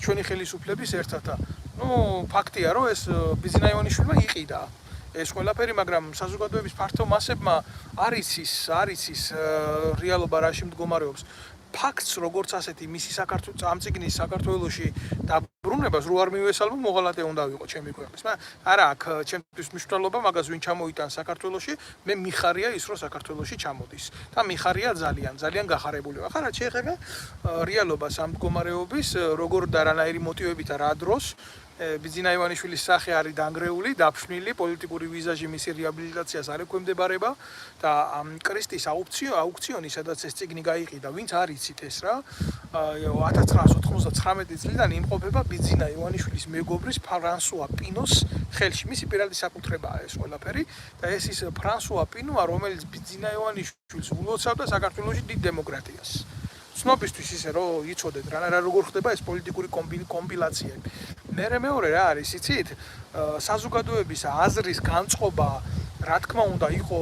ჩვენი ხელისუფლების ერთად ნუ ფაქტია რომ ეს ბიძინა ივანიშვილმა იყიდა ეს ყველაფერი მაგრამ საზოგადოების ფართო მასებმა არის ის რეალობა რაში მდგომარეობს ფაქტს როგორც ასეთი მისი საქართველოს ამ წიგნის საქართველოში დაბრუნებას რო არ მივესალმო მოღალატე უნდა ვიყო ჩემი ქვეყნის მაგრამ არა აქ ჩემთვის მნიშვნელობა მაგას ვინ ჩამოიტან საქართველოში მე მიხარია ის რომ საქართველოში ჩამოდის და მიხარია ძალიან გახარებული ვარ ხარა შეეხება რეალობას ამ მდგომარეობის როგორ და რანაირი მოტივებით რა დროს ბიძინა ივანიშვილის სახე არის დანგრეული, დაფშვნილი, პოლიტიკური ვიზაჟი მისი რეაბილიტაციას არ ექვემდებარება და კრისტის აუქციონი, სადაც ეს წიგნი გაიყიდა, ვინც არ იცით ეს რა, 1999 წლიდან იმყოფება ბიძინა ივანიშვილის მეგობრის ფრანსუა პინოს ხელში. მისი პირადი საკუთრებაა ეს ყველაფერი და ეს ის ფრანსუა პინოა, რომელიც ბიძინა ივანიშვილს ულოცავდა საქართველოში დიდ დემოკრატიას. ცნობისთვის ისე რომ იცოდეთ რა როგორ ხდება ეს პოლიტიკური კომპილაციები. მეორე რა არის, იცით? საზოგადოების აზრის განწყობა, რა თქმა უნდა, იყო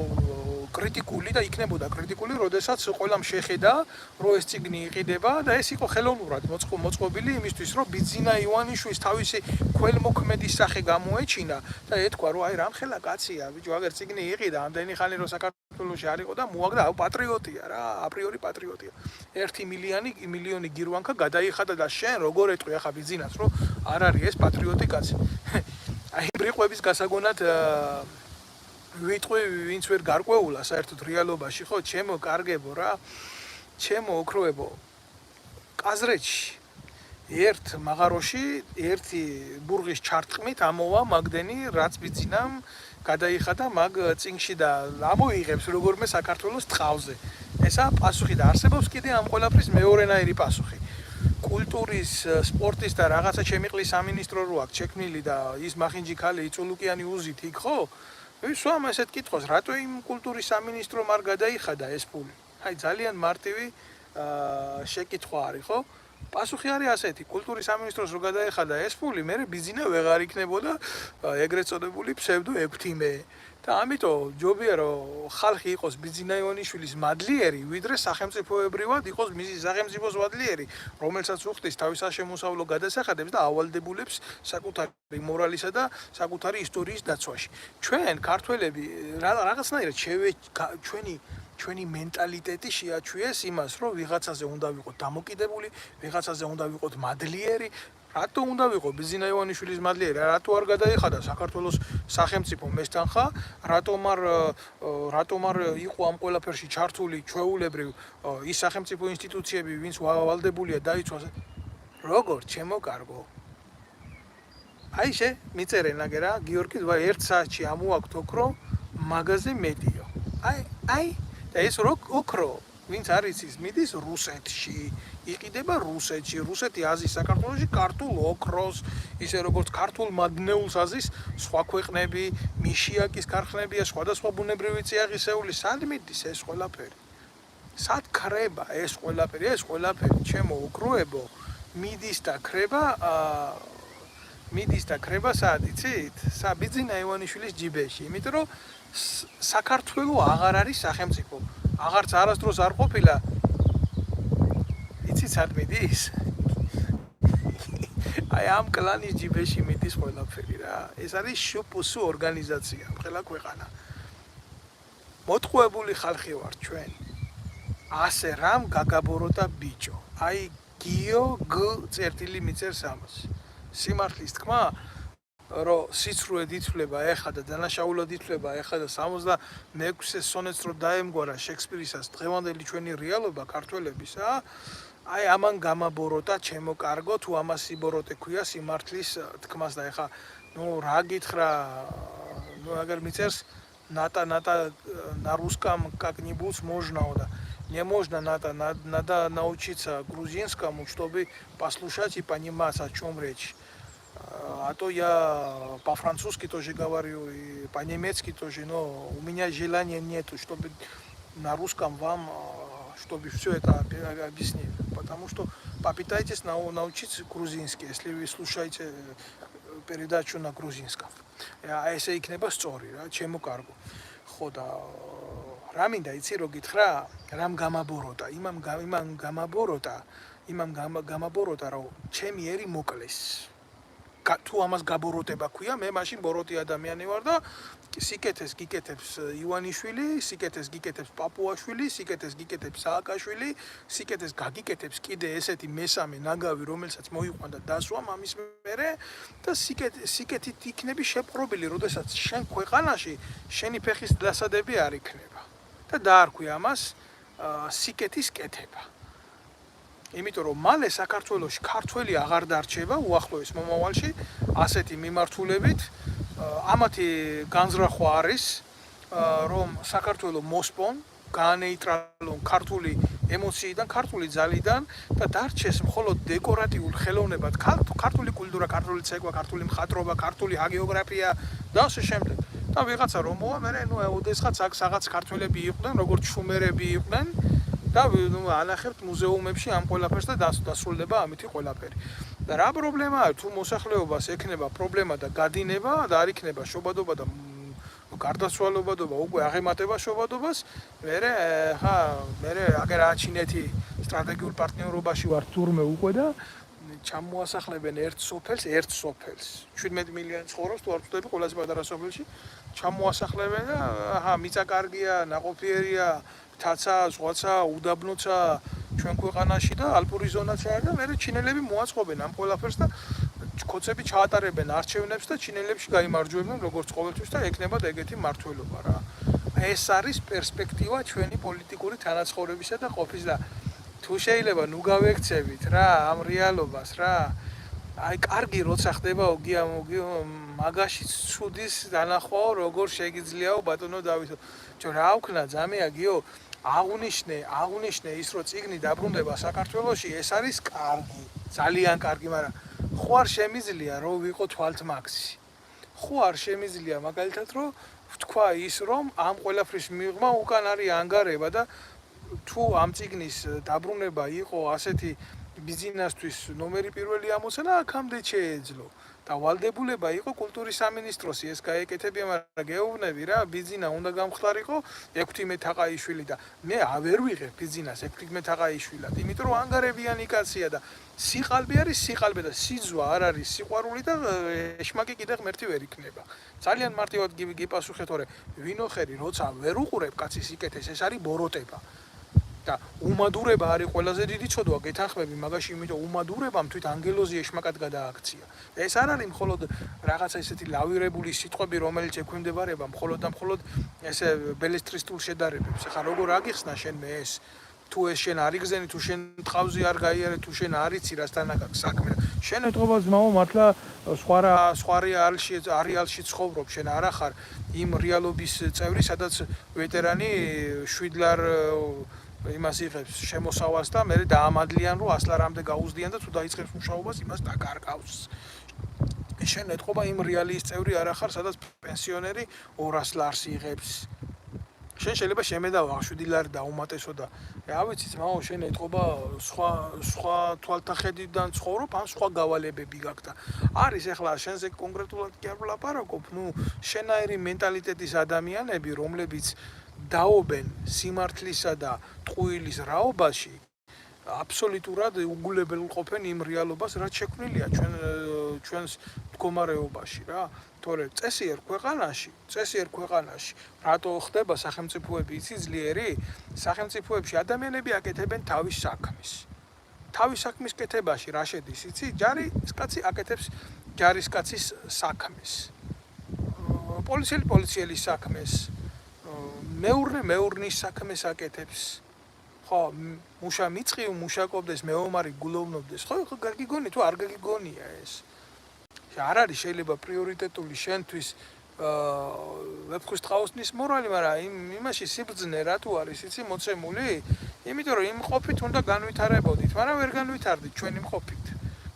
კრიტიკული და იქნებოდა კრიტიკული, როდესაც ყველამ შეხედა, რომ ეს წიგნი იყიდება და ეს იყო ხელოვნურად მოწყობილი იმისთვის, რომ ბიძინა ივანიშვილის თავისი ქველმოქმედის სახე გამოეჩინა და ეთქვა, რომ აი რამხელა კაცია, ბიჭო, აგერ წიგნი იყიდა, ამდენი ხანი რომ საქართველოში არ იყო და მოაგდა, პატრიოტია რა, აპრიორი პატრიოტია. 1 მილიონი გირვანკა გადაიხადა და შენ როგორ ეთქვი ახლა ბიძინას, რომ არ არის ეს პატრიოტი კაცი. აი ბრიყვების გასაგონად ვიტყვი ვინც ვერ გარკვეულა საერთოდ რეალობაში ხო ჩემო კარგებო რა ჩემო ოქროებო ყაზრეთში ერთ მაღაროში ერთი ბურღის ჩარტყმით ამოვა მაგდენი რაც ბიძინამ გადაიხადა მაგ წინგში და ამოიღებს როგორმე საქართველოს ტყავზე ესა პასუხი და არსებობს კიდე ამ ყველაფრის მეორენაირი პასუხი კულტურის სპორტის და რაღაცა შემიყლის სამინისტრო რო აქვს შექმნილი და ის მახინჯი ქალი იწულუკიანი უზით იქ ხო ვისვამ ესეთ კითხოს, რატო იმ კულტურის სამინისტრომ არ გადაიხადა ეს ფული? აი ძალიან მარტივი შეკითხვა არის, ხო? პასუხი არის ასეთი, კულტურის სამინისტროს რო გადაეხადა ეს ფული, მე ბიძინა ვეღარ იქნებოდა ეგრეთ წოდებული ფსევდო ექვთიმე. და ამიტომ ჯობია რომ ხალხი იყოს ბიძინა ივანიშვილის მადლიერი, ვიდრე სახელმწიფოებრივად იყოს მისი სახელმწიფოს მადლიერი, რომელსაც უხდის თავის შემოსავლო გადასახადებს და ავალდებულებს საკუთარი მორალისა და საკუთარი ისტორიის დაცვაში. ჩვენ ქართველები რაღაცნაირად ჩვენი მენტალიტეტი შეაჩვიეს იმას, რომ ვიღაცაზე უნდა ვიყოთ დამოკიდებული, ვიღაცაზე უნდა ვიყოთ მადლიერი. რატო უნდა ვიყო ბიძინა ივანიშვილის მადლიერი? რატო არ გადაიხადა საქართველოს სახელმწიფო მესტანხა? რატომ არ იყო ამ ყველაფერში ჩართული ჩვეულებრივ ის სახელმწიფო ინსტიტუციები, ვინც ვალდებულია დაიცვას? როგორ ჩემო კარგო? აი მიწერე ნაგერა გიორგი 1 საათში ამოაქვთ ოქრო, მაგაზე მეტიო. აი და ეს ოქრო ვინც არის ის მიდის რუსეთში, იყიდება რუსეთში, რუსეთი აზის საქართველოში ქართულ ოქროს, ისე როგორც ქართულ მადნეულს აზის სხვა ქვეყნები, მიშიაკის ქარხნებია, სხვადასხვა ბუნებრივი წიაღისეული, სად მიდის ეს ყველაფერი? სად ქრება ეს ყველაფერი, ჩემო უგროებო, მიდის და ქრება სად იცით? საბიძინა ივანიშვილის ჯიბეში, იმიტომ რომ საქართველოს აღარ არის სახელმწიფო. აღარც არასდროს არ ყოფილა. იცით სად მიდის? აი ამ კლანის ჯიბეში მიდის ყველაფერი რა. ეს არის შპს ორგანიზაცია, ყველა ქვეყანა. მოტყუებული ხალხი ვარ ჩვენ. ასე რამ გაგაბოროტა ბიჭო. აი გიო გ წერტილი მიწერს ამას. სიმართლის თქმა, რომ სიცრუე დითვლება ეხა და დანაშაულად ითვლება ეხა და 66 სონეტს რო დაემგვარა შექსპირისას დღევანდელი ჩვენი რეალობა ქართველებისა, აი ამან გამაბოროტა ჩემო კარგო, თუ ამას სიბოროტე ქვია სიმართლის თქმას და ეხა რა გითხრა, აგერ მიწერს ната на русском как-нибудь можно да не можно надо научиться грузинскому чтобы послушать и понимать о чем речь. А то я по-французски тоже говорю и по-немецки тоже, но у меня желания нету, чтобы на русском вам, чтобы все это объяснить. Потому что попытайтесь научиться грузинский, если вы слушаете передачу на грузинском. А если იქნება სწორი რა, ჩემო კარგო. ხო და რა მინდა იცი რო გითხრა, რამ გამაბოროტა, იმამ გამაბოროტა, რომ ჩემი ერი მოკლეს. თუ ამას გაბოროტება ქვია, მე მაშინ ბოროტი ადამიანი ვარ და სიკეთეს გიკეთებს ივანიშვილი, სიკეთეს გიკეთებს პაპუაშვილი, სიკეთეს გიკეთებს სააკაშვილი, სიკეთეს გაგიკეთებს კიდე ესეთი მესამე ნაგავი, რომელსაც მოიყვანდა დასვა მამის მერე და სიკეთით იქნები შეპყრობილი, როდესაც შენ ქვეყანაში შენი ფეხის დასადები არ იქნება. და დაარქვი ამას სიკეთის კეთება. იმიტომ რომ მალე საქართველოში ქართველი აღარ დარჩება უახლოეს მომავალში ასეთი მიმართულებით ამათი განზრახვა არის რომ საქართველო მოსპონ განეიტრალონ ქართული ემოციიდან, ქართული ძალიდან და დარჩეს მხოლოდ დეკორატიულ ხელოვნებად ქართული კულტურა, ქართული ცეკვა, ქართული მხატვრობა, ქართული ჰაგეოგრაფია და ასე შემდეგ. და ვიღაცა რომ მოვა, მე ოდესღაც აქ რაღაც ქართველები იყვნენ, როგორც შუმერები იყვნენ. და ანახებთ მუზეუმებში ამ ყველაფერს და დასრულდება ამითი ყველაფერი. და რა პრობლემაა, თუ მოსახლეობას ექნება პრობლემა და გადინება და არ იქნება შობადობა და გარდაცვალებადობა, უკვე აღემატება შობადობას, მე აგერ ჩინეთი სტრატეგიულ პარტნიორობაში ვარ თურმე უკვე და ჩამოასახლებენ ერთ სოფელს, 17 მილიონი ცხოვრობს, თუ არ ვწდები ყველაზე პატარა სოფელში, ჩამოასახლებენ და მიწა კარგია, ნაყოფიერია, თაცა, ზღვაცა, უდაბნოცა ჩვენ ქვეყანაში და ალპური ზონაც არის და მე ჩინელები მოაწყობენ ამ ყველაფერს და კოცები ჩაატარებენ არჩევნებს და ჩინელებში გაიმარჯვებენ როგორც ყოველთვის და ეკნებათ ეგეთი მართლობა რა. ეს არის პერსპექტივა ჩვენი პოლიტიკური თანაცხოვრებისა და ყოფის და თუ შეიძლება ნუ გავექცევით რა ამ რეალობას რა. აი კარგი როცა ხდება მაგაში ცუდის დანახვაო როგორ შეგიძლიაო ბატონო დავითო. ჯო რა ვქნა ძამია გიო აღუნიშნე ის რომ წიგნი დაბრუნდება საქართველოში ეს არის კარგი, ძალიან კარგი, მაგრამ ხო არ შემიძლია რომ ვიყო თვალთმაქსი. ხო არ შემიძლია მაგალითად რომ ვთქვა ის რომ ამ ყველაფრის მიღმა უკან არის ანგარება და თუ ამ წიგნის დაბრუნება იყო ასეთი ბიზნესთვის ნომერი პირველი ამოცანა აქამდე შეეძლო. და ვალდებულება იყო კულტურის სამინისტროსი ეს გაეკეთებია, მაგრამ გეუბნები რა, ბიზინა უნდა გამხდარიყო 16 თაყაიშვილი და მე ვერ ვიღებ ბიზინას 16 თაყაიშვილად, იმიტომ რომ ანგარებიანი კაცია და სიყალბე არის სიყალბე და სიძვა არ არის სიყვარული და ეშმაკი კიდე ღმერთი ვერ იქნება. ძალიან მარტივად გიპასუხეთ, თორე ვინოხერი როცა ვერ უყურებ კაცის სიკეთეს, ეს არის ბოროტება. და უმადურება არის ყველაზე დიდი ცოდვა, გეთანხმები მაგაში, იმიტომ უმადურებამ თვით ანგელოზი ეშმაკად გადააქცია. ეს არ არის მხოლოდ რაღაცა ესეთი ლავირებული სიტყვები, რომელიც ექვემდებარება მხოლოდ და მხოლოდ ესე ბელესტრისტულ შედარებებს. ახლა როგორ აგიხსნა შენ მე ეს თუ ეს შენ არ იგზენი, თუ შენ ტყავზე არ გაიარე, თუ შენ არ იცი რასთან აქვს საქმე. შენ ეთყობა ძმაო, მართლა სხვა რეალში ცხოვრობ, შენ არ ახარ იმ რეალობის წევრი, სადაც ვეტერანი შვიდლარ იმას იღებს შემოსავალს და მე დაამადლიან რომ 100 ლარამდე გაუზდიან და თუ დაიწყებს მუშაობას იმას დაკარგავს. შენ ეთყობა იმ რეალიის წევრი არ ახარ, სადაც პენსიონერი 200 ლარს იღებს. შენ შეიძლება შემედავა 7 ლარი დაუმატესო და რა ვიცი ძმაო, შენ ეთყობა სხვა თვალთახედიდან ცხოვრობ, ან სხვა გავალებები გაქვს და არის ახლა შენზე კონკრეტულად კი არ ვლაპარაკობ, შენაირი მენტალიტეტის ადამიანები, რომლებიც დაობენ სიმართლისა და ტყუილის რაობაში, აბსოლუტურად უგულებელ ყოფენ იმ რეალობას, რაც შექმნილია ჩვენს მდგომარეობაში რა. თორე წესიერ ქვეყანაში რატო ხდება სახელმწიფოები იცი ძლიერი? სახელმწიფოებში ადამიანები აკეთებენ თავის საქმის კეთებაში რა შედის იცი? ჯარისკაცი აკეთებს ჯარისკაცის საქმეს. პოლიციელის საქმეს, მეურნის საქმეს აკეთებს. ხო, მუშა მიწყივ, მუშაკობდეს, მეომარი გულოვნობდეს. ხო, გაგიგონი თუ არ გაგიგონია ეს? არ არის შეიძლება პრიორიტეტული შენთვის ვეფხვის ტყაოსნის მორალი, მაგრამ იმაში სიბრძნე რატო არის იცი მოცემული? იმიტომ რომ იმ ყოფით უნდა განვითარებოდით, მაგრამ ვერ განვითარდით ჩვენი ყოფით.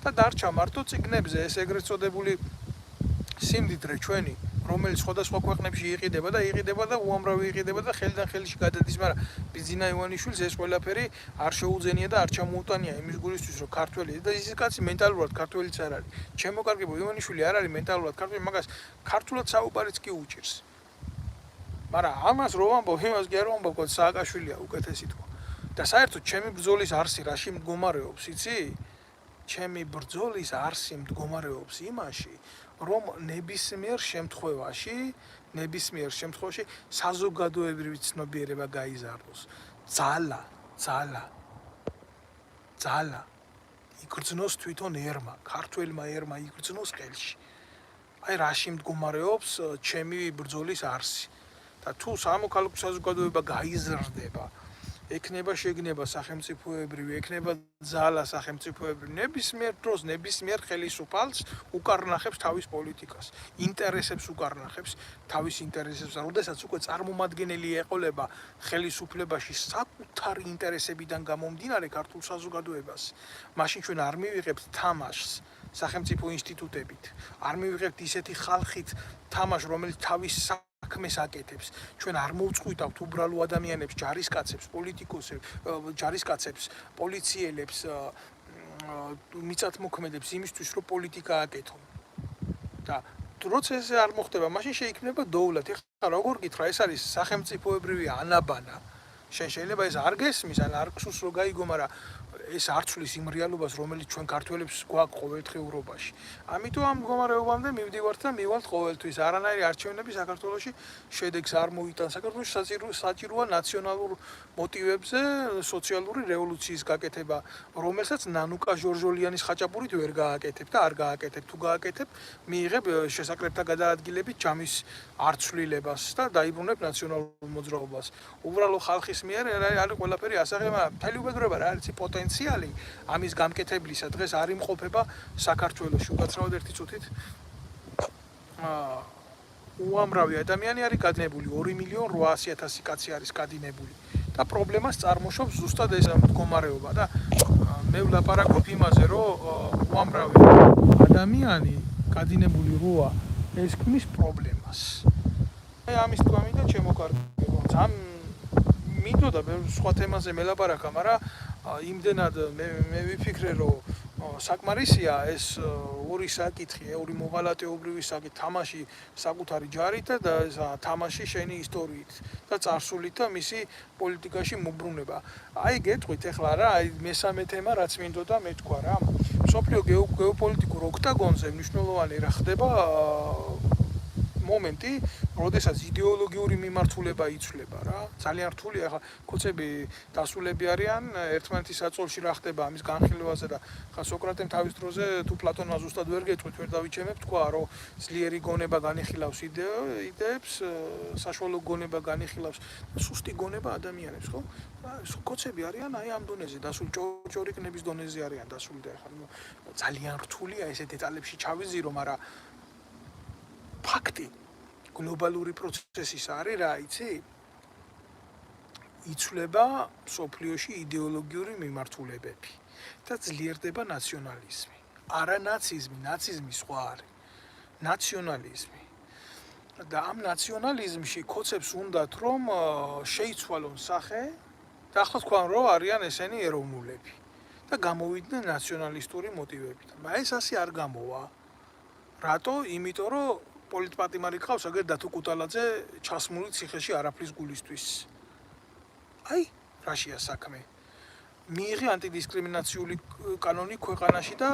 და დარჩა მარტო წიგნებზე ეს ეგრეთ წოდებული სიმდიდრე ჩვენი, რომელიც სხვადასხვა ქვეყნებში იყიდება და უამრავი იყიდება და ხელიდან ხელში გადადის, მაგრამ ბიზინა ივანიშვილს ეს ყველაფერი არ შეუძენია და არ ჩამოუტანია იმის გულისთვის, რომ ქართველი და ის კაცი მენტალურად ქართველიც არ არის. ჩემო კარგებო, ივანიშვილი არ არის მენტალურად ქართველი, მაგას ქართულად საუბარიც კი უჭირს. მაგრამ ამას რო ვამბობ, იმას კი არ ვამბობ, რომ სააკაშვილია უკეთესი თქვა. და საერთოდ ჩემი ბრძოლის არსი რაში მდგომარეობს, იცი? ჩემი ბრძოლის არსი მდგომარეობს იმაში, რომ ნებისმიერ შემთხვევაში საზოგადოებრივი ცნობიერება გაიზარდოს. ძალა იგრძნოს თვითონ ერმა, ქართველმა ერმა იგრძნოს ხელში. აი რაში მდგომარეობს ჩემი ბრძოლის არსი. და თუ სამოქალაქო საზოგადოება გაიზრდება, ექნება შეგნება სახელმწიფოებრივი, ექნება ძალა სახელმწიფოებრივი, ნებისმიერ დროს, ნებისმიერ ხელისუფალს უკარნახებს თავის პოლიტიკას, ინტერესებს უკარნახებს თავის ინტერესებს, როდესაც უკვე წარმომადგენელი ეყოლება ხელისუფლებაში საკუთარი ინტერესებიდან გამომდინარე ქართულ საზოგადოებას, მაშინ ჩვენ არ მივიღებთ თამაშს სახელმწიფო ინსტიტუტებით, არ მივიღებთ ისეთი ხალხით თამაშს, რომელიც თავის საქმეს აკეთებს. ჩვენ არ მოვწყვიტავთ უბრალო ადამიანებს, ჯარისკაცებს, პოლიციელებს, მიწათმოქმედებს იმისთვის, რომ პოლიტიკა აკეთონ. და როცა ეს არ მოხდება, მაშინ შეიქმნება დოულად. ეხლა როგორ გითხრა, ეს არის სახელმწიფოებრივი ანაბანა. შენ შეიძლება ეს არ გესმის, ან არ გსურს რომ გაიგო, მაგრამ ეს არ ცვლის იმ რეალობას, რომელიც ჩვენ ქართველებს გვაქვს ყოველდღიურობაში. ამიტომ ამ მდგომარეობამდე მივდივართ და მივალთ ყოველთვის. არანაირი არჩევნები საქართველოში შედეგს არ მოიტანს. საქართველოში საჭიროა ნაციონალურ მოტივებზე სოციალური რევოლუციის გაკეთება, რომელსაც ნანუკა ჟორჟოლიანის ხაჭაპურით ვერ გააკეთებ და არ გააკეთებ. თუ გააკეთებ, მიიღებ შესაკრებთა გადაადგილებით ჯამის არცვლილებას და დაიბრუნებ ნაციონალურ მოძრაობას. უბრალო ხალხის მიერ არის ყველაფერი ასაღები, მაგრამ მთელი უბედურება რა არის პოტენციალი ამის გამკეთებლისა დღეს არ იმყოფება საქართველოში. უკაცრავად ერთი წუთით უამრავი ადამიანი არის გადინებული, 2.800.000 კაცი არის გადინებული და პრობლემას წარმოშობს ზუსტად ეს მდგომარეობა და მე ვლაპარაკობ იმაზე, რომ უამრავი ადამიანი გადინებული როა ეს ქმნის პრობლემას. აი ამის თქვა მინდა ჩემო კარგებო. ამ მინდოდა სხვა თემაზე მელაპარაკა, მაგრამ იმდენად მე ვიფიქრე, რომ საკმარისია ეს ორი საკითხი, ორი მოღალატეობრივი საკითხი, თამაში საკუთარი ჯარით და თამაში შენი ისტორიით და წარსულით და მისი პოლიტიკაში მოbrunება. აი გეტყვით ახლა რა, აი მესამე თემა რაც მინდოდა მე თქვა რა. მსოფლიო გეოპოლიტიკურ ოქტაგონზე მნიშვნელოვანი რა ხდება მომენტი, როდესაც იდეოლოგიური მიმართულება იცვლება რა. ძალიან რთულია ახლა კოცები დასულები არიან ერთმანეთის საწოლში რა ხდება ამის განხილვაზე და ხა სოკრატემ თავის დროზე თუ პლატონმა ზუსტად ვერ გეტყვით, ვერ დავიჩემებ, თქვა რომ ძლიერი გონება განიხილავს იდეებს, საშუალო გონება განიხილავს სუსტი გონება ადამიანებს, ხო? კოცები არიან აი ამ დონეზე დასული, ჭორიკნების დონეზე არიან დასული და ახლა ძალიან რთულია ესე დეტალებში ჩავიზირო, მაგრამ ფაქტი გლობალური პროცესის არის რა, იცი? იცვლება სოფლიოში იდეოლოგიური მიმართულებები და ძლიერდება ნაციონალიზმი. არა ნაციზმი, ნაციზმი სხვა არის. ნაციონალიზმი. და ამ ნაციონალიზმში კოცებს უნდათ რომ შეიცვალონ სახე და ახლა თქვენ რომ არიან ესენი ეროვნულები და გამოვიდნენ ნაციონალისტური მოტივებით. მაგრამ ეს ასე არ გამოვა. რატო? იმიტომ რომ პოლიტპატიმარი ყავს აგერ დათო კუტალაძე ჩასმული ციხეში არაფრის გულისთვის. აი, რაშია საქმე. მიიღე ანტიდისკრიმინაციული კანონი ქვეყანაში და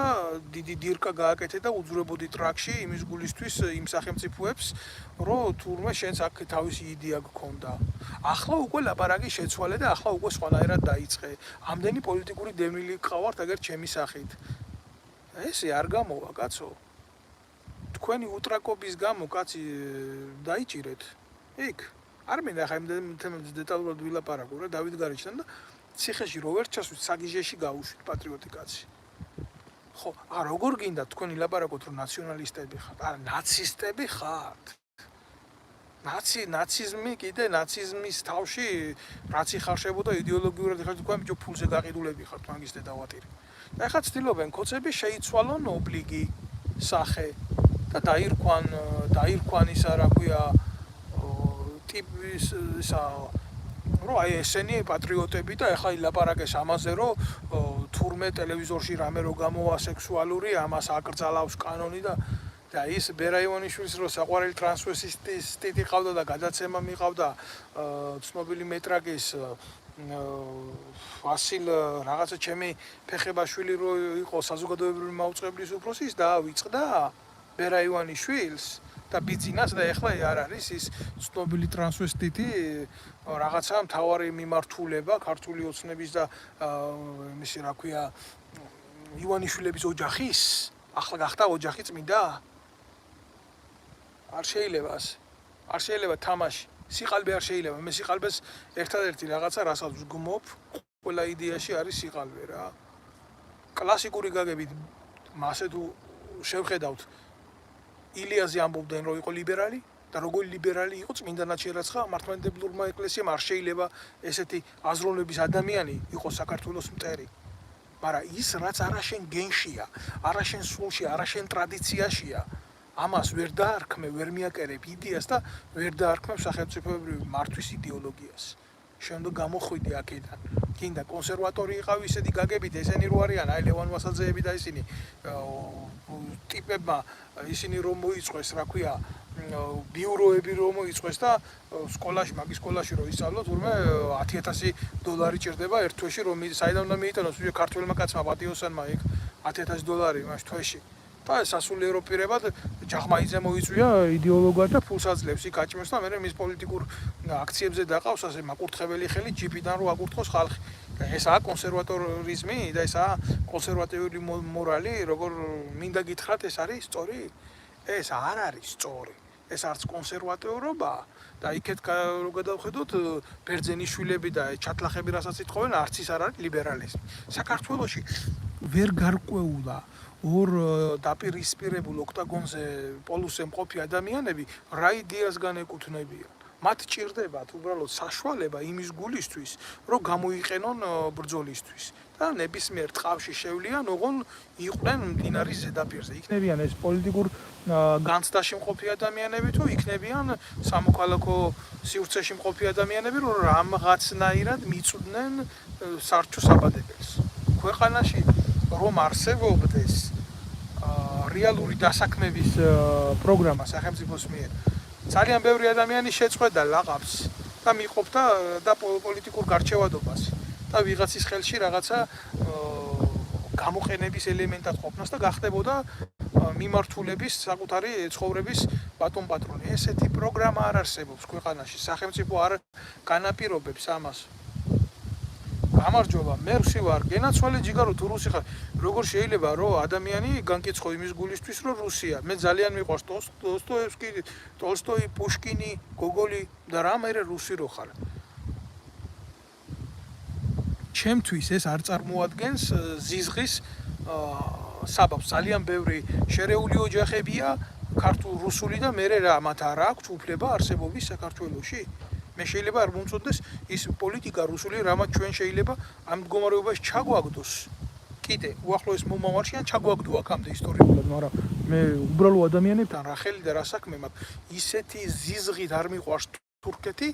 დიდი დირკა გააკეთე და უძვრებოდი ტრაქში იმის გულისთვის იმ სახელმწიფოებს, რომ თურმე შენს აქ თავისი იდეა გქონდა. ახლა უკვე ლაპარაკი შეცვალე და ახლა უკვე სხვანაირად დაიწყე. ამდენი პოლიტიკური დევნილი ყავართ აგერ ჩემი სახით. ესე არ გამოვა, კაცო. თქვენი უტრაკობის გამო კაცი დაიჭირეთ. იქ არ მინდა ხა იმ თემებზე დეტალურად ვილაპარაკო რა დავით გარეჩთან და ციხეში რო ვერ ჩასვით საგიჟეში გავუშვით პატრიოტი კაცი. ხო, როგორ გინდა თქვენი ლაპარაკოთ რომ ნაციონალისტები ხართ? არა, ნაცისტები ხართ. ნაციზმი კიდე ნაციზმის თავში რაც იხარშებოდა იდეოლოგიურად ხართ თქვენ ბიჭო ფულზე გაყიდულები ხართ მაგის დედავატირი. და ეხლა ცდილობენ კოცები შეიცვალონ ობლიგი სახე და დაირქვან ისა რა ქვია ტიპის ისა რომ აი ესენი პატრიოტები და ეხლა ილაპარაკეს ამაზე რომ თურმე ტელევიზორში რამე რო გამოვა სექსუალური ამას აკრძალავს კანონი და ის ბერა ივანიშვილის რო საყვარელი ტრანსვესტიტი ყავდა და გადაცემა მიყავდა ცნობილი მეტრაკის ვასილ რაღაცა ჩემი ფეხებაშვილი რო იყო საზოგადოებრივი მაუწყებლის უფროსი ის დაავიწყდა ბერა ივანიშვილს და ბიძინას და ეხლა არ არის ის ცნობილი ტრანსვესტიტი რაღაცა მთავარი მიმართულება ქართული ოცნების და მისი რა ქვია ივანიშვილების ოჯახის ახლა გახდა ოჯახი წმინდა არ შეიძლება თამაში სიყალბე არ შეიძლება მე სიყალბეს ერთადერთი რაღაცა რასაც ვგმობ ყველა იდეაში არის სიყალბე რა კლასიკური გაგებით მასე თუ შევხედავთ ილიაზე ამბობდნენ რომ იყო ლიბერალი და როგორი ლიბერალი იყო წმინდანად შერაცხა მართლმადიდებლურმა ეკლესიამ არ შეიძლება ესეთი აზროვნების ადამიანი იყოს საქართველოს მტერი მაგრამ ის რაც არაშენ გენშია არაშენ სულში არაშენ ტრადიციაშია ამას ვერ დაარქმევ ვერ მიაკერებ იდეას და ვერ დაარქმევ სახელმწიფოებრივი მართვის იდეოლოგიას შემდგომ გამოხვიდი აქედან გინდა კონსერვატორი იყავი ისეთი გაგებით ესენი რო არიან აი ლევან ვასაძეები და ისინი ტიპებმა ისინი რომ მოიწყვეს რა ქვია ბიუროები რომ მოიწყვეს და სკოლაში მაგის სკოლაში რო ისწავლო თურმე $10,000 ჭირდება ერთ თვეში რომ საიდან უნდა მიიტანოს ვიდრე ქართველმა კაცმა პატიოსანმა იქ $10,000 მას თვეში და სასულიერო პირებად ჯახმაიძე მოიწვია იდეოლოგად და ფულს აძლევს იქ აჭმევს და მე მის პოლიტიკურ აქციებზე დაყავს ასე მაკურთხებელი ხელი ჯიპიდან რო აკურთხოს ხალხი ესაა კონსერვატორიზმი და ესაა კონსერვატიული მორალი როგორ მინდა გითხრათ ეს არის სწორი ეს არ არის სწორი ეს არც კონსერვატორობა და იქეთ რო გადავხედოთ ბერძენიშვილები და ჩატლახები რასაც იტყობენ არც ის არ არის ლიბერალიზმი საქართველოში ვერ გარკვეულა ორ დაპირისპირებულ ოქტაგონზე პოლუსზე მყოფი ადამიანები რა იდეას განეკუთვნებიან მათ ჭირდებათ უბრალოდ საშუალება იმის გულისთვის რომ გამოიყენონ ბრძოლისთვის და ნებისმიერ ტყავში შევლიან ოღონ იყვნენ მდინარის ზედაპირზე იქნებიან ეს პოლიტიკურ განცდაში მყოფი ადამიანები თუ იქნებიან სამოქალაქო სივრცეში მყოფი ადამიანები რომ რამღაცნაირად მიწვდნენ სარჩო საბადებელს ქვეყანაში რომ არსებობდეს რეალური დასაქმების პროგრამა სახელმწიფოს მიერ ძალიან ბევრი ადამიანი შეწყვეტდა ლაყაფს და მიყოფდა და პოლიტიკურ გარჩევადობას და ვიღაცის ხელში რაღაცა გამოყენების ელემენტად ყოფნას და გახდებოდა მიმართულების საკუთარი ცხოვრების ბატონ-პატრონი ესეთი პროგრამა არ არსებობს ქვეყანაში სახელმწიფო არ განაპირობებს ამას გამარჯობა მე რუსი ვარ გენაცვალე ჯიგარო თუ რუსი ხარ როგორ შეიძლება რომ ადამიანი განკიცხო იმის გულისთვის რომ რუსია მე ძალიან მიყვარს დოსტოევსკი ტოლსტოი პუშკინი გოგოლი და რა მე რუსი რო ხარ ჩემთვის ეს არ წარმოადგენს ზიზღის საბაბს ძალიან ბევრი შერეული ოჯახებია ქართულ რუსული და მე რა მათ არ აქვს უფლება არსებობის საქართველოში მე შეიძლება არ მომწონდეს ის პოლიტიკა რუსული, რამაც ჩვენ შეიძლება ამ მდგომარეობაში ჩაგვაგდოს. კიდე უახლოეს მომავალში ან ჩაგვაგდო აქამდე ისტორიულად, მაგრამ მე უბრალო ადამიანებთან რა ხელი და რა საქმე მაქვს. ისეთი ზიზღით არ მიყვარს თურქეთი,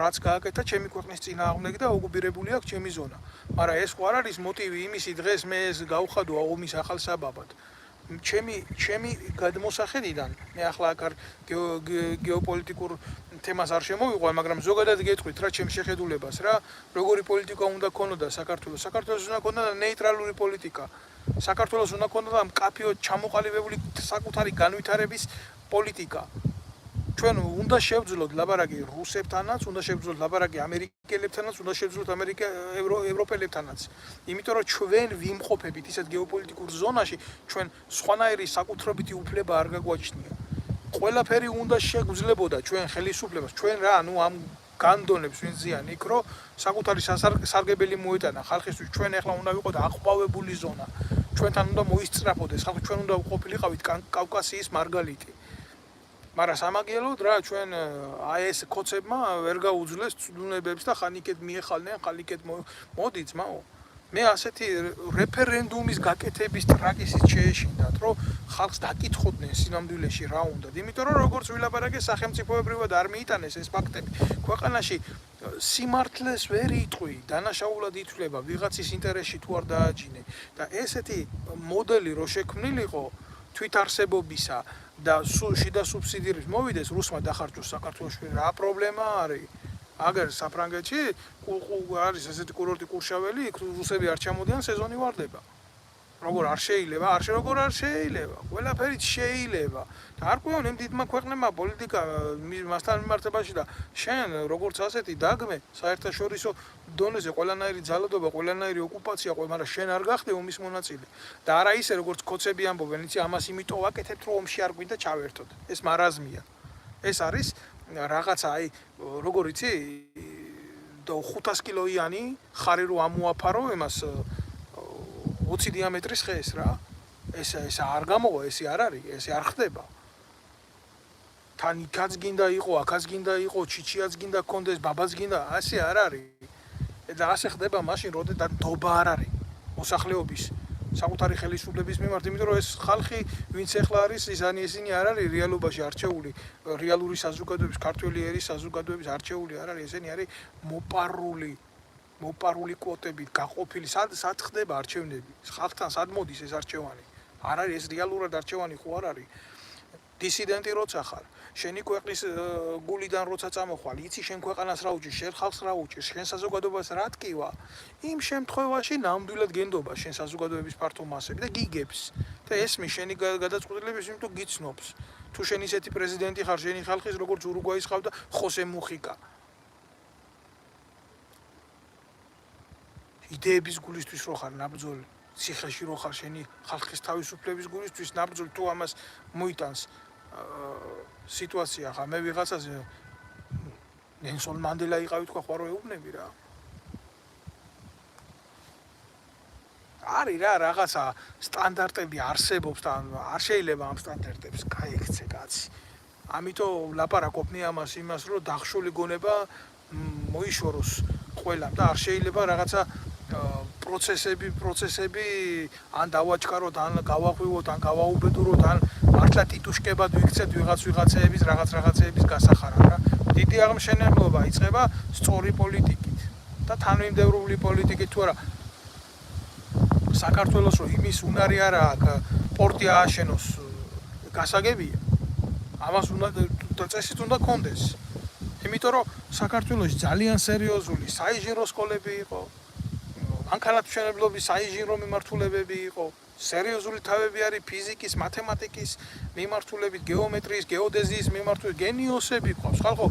რაც გააკეთა ჩემი ქვეყნის წინააღმდეგ და ოკუპირებული აქვს ჩემი ზონა. მაგრამ ეს ხო არ არის მოტივი იმისი დღეს მე ეს გავხადო ომის ახალ საბაბად. ჩემი გადმოსახედიდან მე ახლა აქ გეოპოლიტიკურ თემას არ შემოვიყვან, მაგრამ ზოგადად გეტყვით რა ჩემ შეხედულებას რა, როგორი პოლიტიკა უნდა ქონოდა საქართველოს. საქართველოს უნდა ქონოდა ნეიტრალური პოლიტიკა. საქართველოს უნდა ქონოდა მკაფიოდ ჩამოყალიბებული საკუთარი განვითარების პოლიტიკა. ჩვენ უნდა შევძლოთ ლაბარაკი რუსებთანაც, უნდა შევძლოთ ლაბარაკი ამერიკელებთანაც, უნდა შევძლოთ ევროპელებთანაც. იმიტომ რომ ჩვენ ვიმყოფებით ისეთ გეოპოლიტიკურ ზონაში, ჩვენ სხვანაირი საკუთრებითი უფლება არ გაგვაჩნია. ყველაფერი უნდა შეგვძლებოდა ჩვენ ხელისუფლებას, ჩვენ რა, ამ განდონებს ვინ ზიან იქ, რომ საკუთარი სარგებელი მოეტანა ხალხისთვის, ჩვენ ახლა უნდა ვიყოთ აყვავებული ზონა. ჩვენთან უნდა მოისწრაფოდეს ხალხი, ჩვენ უნდა ყოფილიყავით კავკასიის მარგალიტი. მაგრამ სამაგიეროდ რა ჩვენ აი ეს კოცებმა ვერ გაუძლეს ცდუნებებს და ხან იქეთ მიეხალნენ, ხან იქეთ მოდი ძმაო. მე ასეთი რეფერენდუმის გაკეთების ტრაკისით შეეშინდათ, რომ ხალხს დაკითხოდნენ სინამდვილეში რა უნდათ. იმიტომ რომ როგორც ვილაპარაკე სახელმწიფოებრივად არ მიიტანეს ეს ფაქტები. ქვეყანაში სიმართლეს ვერ იტყვი, დანაშაულად ითვლება ვიღაცის ინტერესში თუ არ დააჯინე და ესეთი მოდელი რო შექმნილიყო თვითარსებობისა და შიდა სუბსიდირების მოვიდეს რუსმა დახარჯოს საქართველოში რა პრობლემა არის? აგერ საფრანგეთში არის ესეთი კურორტი კურშაველი, იქ რუსები არ ჩამოდიან, სეზონი ვარდება. როგორ არ შეიძლება? როგორ არ შეიძლება? ყველაფერით შეიძლება. და არ ყვიონ იმ დიდმა ქვეყნებმა პოლიტიკა მასთან მიმართებაში და შენ როგორც ასეთი დაგმე საერთაშორისო დონეზე ყველანაირი ძალადობა, ყველანაირი ოკუპაცია, მაგრამ შენ არ გახდე ომის მონაწილე. და არა ისე როგორც კოცები ამბობენ, იცი ამას იმიტომ ვაკეთებთ, რომ ომში არ გვინდა ჩავერთოთ. ეს მარაზმია. ეს არის რაღაცა აი როგორ იცი 500 კილოიანი ხარი რო ამოაფარო იმას 20 დიამეტრის ხეს რა. ეს არ გამოვა, ეს არ არის, ეს არ ხდება. თან იქაც გინდა იყო, აქაც გინდა იყო, ჩიჩიაც გინდა კონდეს, ბაბაც გინდა, ასე არ არის. და ასე ხდება მაშინ, როდესაც დობა არ არის მოსახლეობის საკუთარი ხელისუფლების მიმართ, იმიტომ რომ ეს ხალხი, ვინც ახლა არის, ისინი არ არის რეალობაში არჩეული, რეალური საზოგადოების, ქართველი ერის საზოგადოების არჩეული არ არის, ესენი არის მოპარული კვოტებით გაყოფილი. სად ხდება არჩევნები? ხალხთან სად მოდის ეს არჩევანი? არ არის ეს რეალურად არჩევანი ხო არ არის? დისიდენტი როცა ხარ, შენი ქვეყნის გულიდან როცა წამოხვალ, იცი შენ ქვეყანას რა უჭირს, შენ ხალხს რა უჭირს, შენ საზოგადოებას რა ტკივა, იმ შემთხვევაში ნამდვილად გენდობა შენ საზოგადოების ფართო მასები და გიგებს. და ესმის შენი გადაწყვეტილების, იმიტომ გიცნობს. თუ შენ ისეთი პრეზიდენტი ხარ, შენი ხალხის როგორც ურუგვაის ხავდა ხოსე მუხიკა. იდეების გულისთვის რო ხარ ნაბრძოლი, ციხეში რო ხარ შენი ხალხის თავისუფლების გულისთვის ნაბრძოლი, თუ ამას მოიტანს სიტუაცია ხა მე ვიღაცაზე ნელსონ მანდელა იყავი თქვა ხო არ ეუბნები რა. არის რა რაღაცა სტანდარტები არსებობს და არ შეიძლება ამ სტანდარტებს გაიქცე კაცი. ამიტომ ლაპარაკობ მე ამას იმას რომ დახშული გონება მოიშოროს ყველამ და არ შეიძლება რაღაცა პროცესები ან დავაჩქაროთ, ან გავაღვივოთ, ან გავაუბედუროთ, ან მართლა ტიტუშკებად ვიქცეთ ვიღაცეების რაღაცეების გასახარად რა. დიდი აღმშენებლობა იწყება სწორი პოლიტიკით და თანმიმდევრული პოლიტიკით თუ არა. საქართველოს რო იმის უნარი არა აქვს, პორტი ააშენოს, გასაგებია. ამას უნდა წესით უნდა კონდეს. იმიტომ რომ საქართველოში ძალიან სერიოზული საინჟინრო სკოლები იყო. მანქანათმშენებლობის საინჟინრო მიმართულებები იყო, სერიოზული თავები არის ფიზიკის, მათემატიკის მიმართულებით, გეომეტრიის, გეოდეზიის მიმართულებით, გენიოსები ყავს. ხალხო,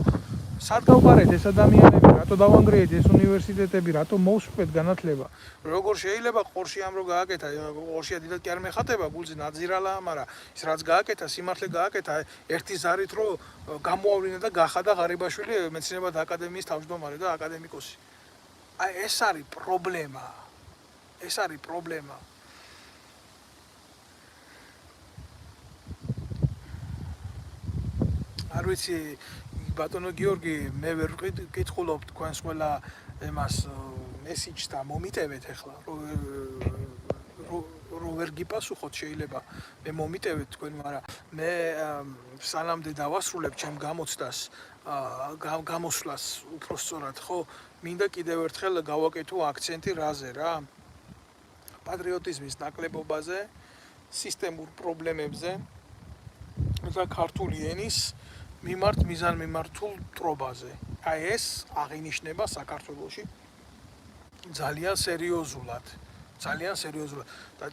სად გავყარეთ ეს ადამიანები, რატო დავანგრიეთ ეს უნივერსიტეტები, რატო მოვსვეთ განათლება? როგორ შეიძლება ყორში ამ რო გააკეთა, ყორშია დიდად კი არ მეხატება, გულზე ნაძირალა, მაგრამ ის რაც გააკეთა, სიმართლე გააკეთა, ერთი ზარით რო გამოავლინა და გახადა ღარიბაშვილი მეცნიერებათა აკადემიის თავმჯდომარე და აკადემიკოსი. აი ეს არის პრობლემა. ეს არის პრობლემა. არ ვიცი ბატონო გიორგი, მე ვერ ვკითხულობ თქვენს ყველა ემას მესიჯს და მომიტევეთ ახლა რო ვერ გიპასუხოთ შეიძლება მე მომიტევეთ თქვენ, მაგრამ მე სანამდე დავასრულებ ჩემ გამოცდას გამოსვლას უფრო სწორად ხო მინდა კიდევ ერთხელ გავაკეთო აქცენტი რაზე რა პატრიოტიზმის ნაკლებობაზე სისტემურ პრობლემებზე და ქართული ენის მიზანმიმართულ მტრობაზე. აი ეს აღინიშნება საქართველოში ძალიან სერიოზულად. და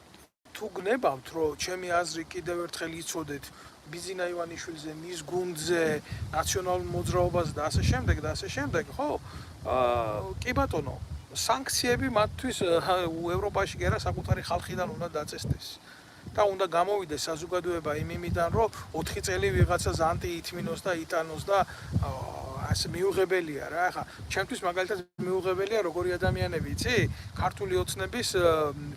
თუ გნებავთ რომ ჩემი აზრი კიდევ ერთხელ იცოდეთ ბიზინა ივანიშვილზე, მის გუნდზე, ნაციონალურ მოძრაობაზე და ასე შემდეგ, ხო? კი ბატონო, სანქციები მათთვის ევროპაში კი არა საკუთარი ხალხიდან უნდა დაწესდეს. და უნდა გამოვიდეს საზოგადოება იმიდან, რომ 4 წელი ვიღაცას ანტიითმინოს და იტანოს და ასე მიუღებელია რა. ახლა ჩემთვის მაგალითად მიუღებელია როგორი ადამიანები, იცი? ქართული ოცნების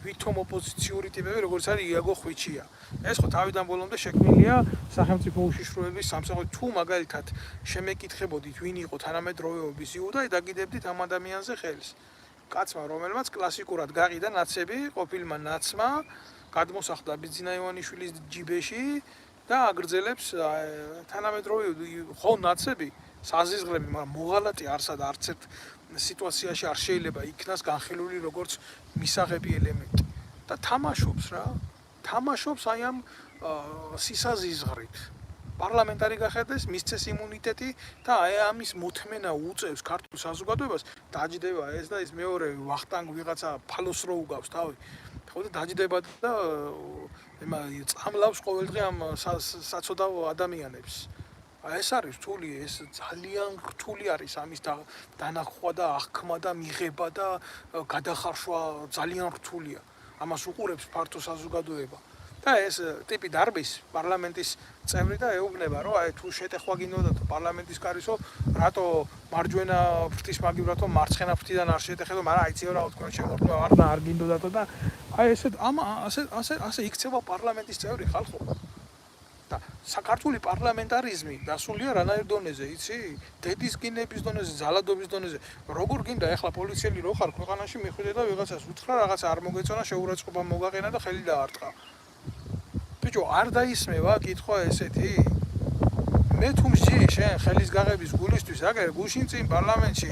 ვითომ ოპოზიციური ტიპები, როგორც არის იაგო ხვიჩია. ეს ხო თავიდან ბოლომდე შექმნილია სახელმწიფო უშიშროების სამსახური. თუ მაგალითად შემეკითხებოდით, ვინ იყო თანამედროვეობის იუდა, დაგიდებდით ამ ადამიანზე ხელს. კაცმა, რომელმაც კლასიკურად გაყიდა ნაცები, ყოფილმა ნაცმა გადმოსახლდა ბიზინა ივანიშვილის ჯიბეში და აგრძელებს თანამედროვე ხო ნაცები საზიზღრები, მაგრამ მოღალატე არც ერთ სიტუაციაში არ შეიძლება იქნას განხილული როგორც მისაღები ელემენტი და თამაშობს აი ამ სისაზიზღრით პარლამენტარი გახედეს, მისცეს იმუნიტეტი და აი ამის მოთმენა უწევს ქართულ საზოგადოებას დაჯდება ეს და ის მეორე ვახტანგ ვიღაცა ფალოს რო უგავს თავი ხო და დაჯდება და წამლავს ყოველდღე ამ საცოდავ ადამიანებს. ეს არის რთული, ეს ძალიან რთული არის ამის დანახვა და აღქმა და მიღება და გადახარშვა ძალიან რთულია. ამას უყურებს ფართო საზოგადოება. და ეს ტიპი დარბის პარლამენტის წევრი და ეუბნება, რომ აი თუ შეტეხვა გინდოდათ პარლამენტის კარისო, რატო მარჯვენა ფრთის მაგივრათო მარცხენა ფრთიდან არ შეტეხებო, მაგრამ აიციო რა თქვენ შემოწმება არ გინდოდათო და აი ასე იქცევა პარლამენტის წევრი ხალხო. და საქართველოს პარლამენტარიზმი დასულია რანაირ დონეზე, იცი? დედის გინების დონეზე, ზალადობის დონეზე. როგორ გინდა ახლა პოლიციელი რო ხარ ქვეყანაში მიხვიდე და ვიღაცას უთხრა რაღაცა არ მოგეწონა, შეურაცხყოფა მოგაყენა და ხელი დაარტყა. ბიჭო, არ დაისმევა კითხვა ესეთი? მე თუ მსჯი შენ ხელის გაღების გულისთვის, აგერ გუშინ წინ პარლამენტში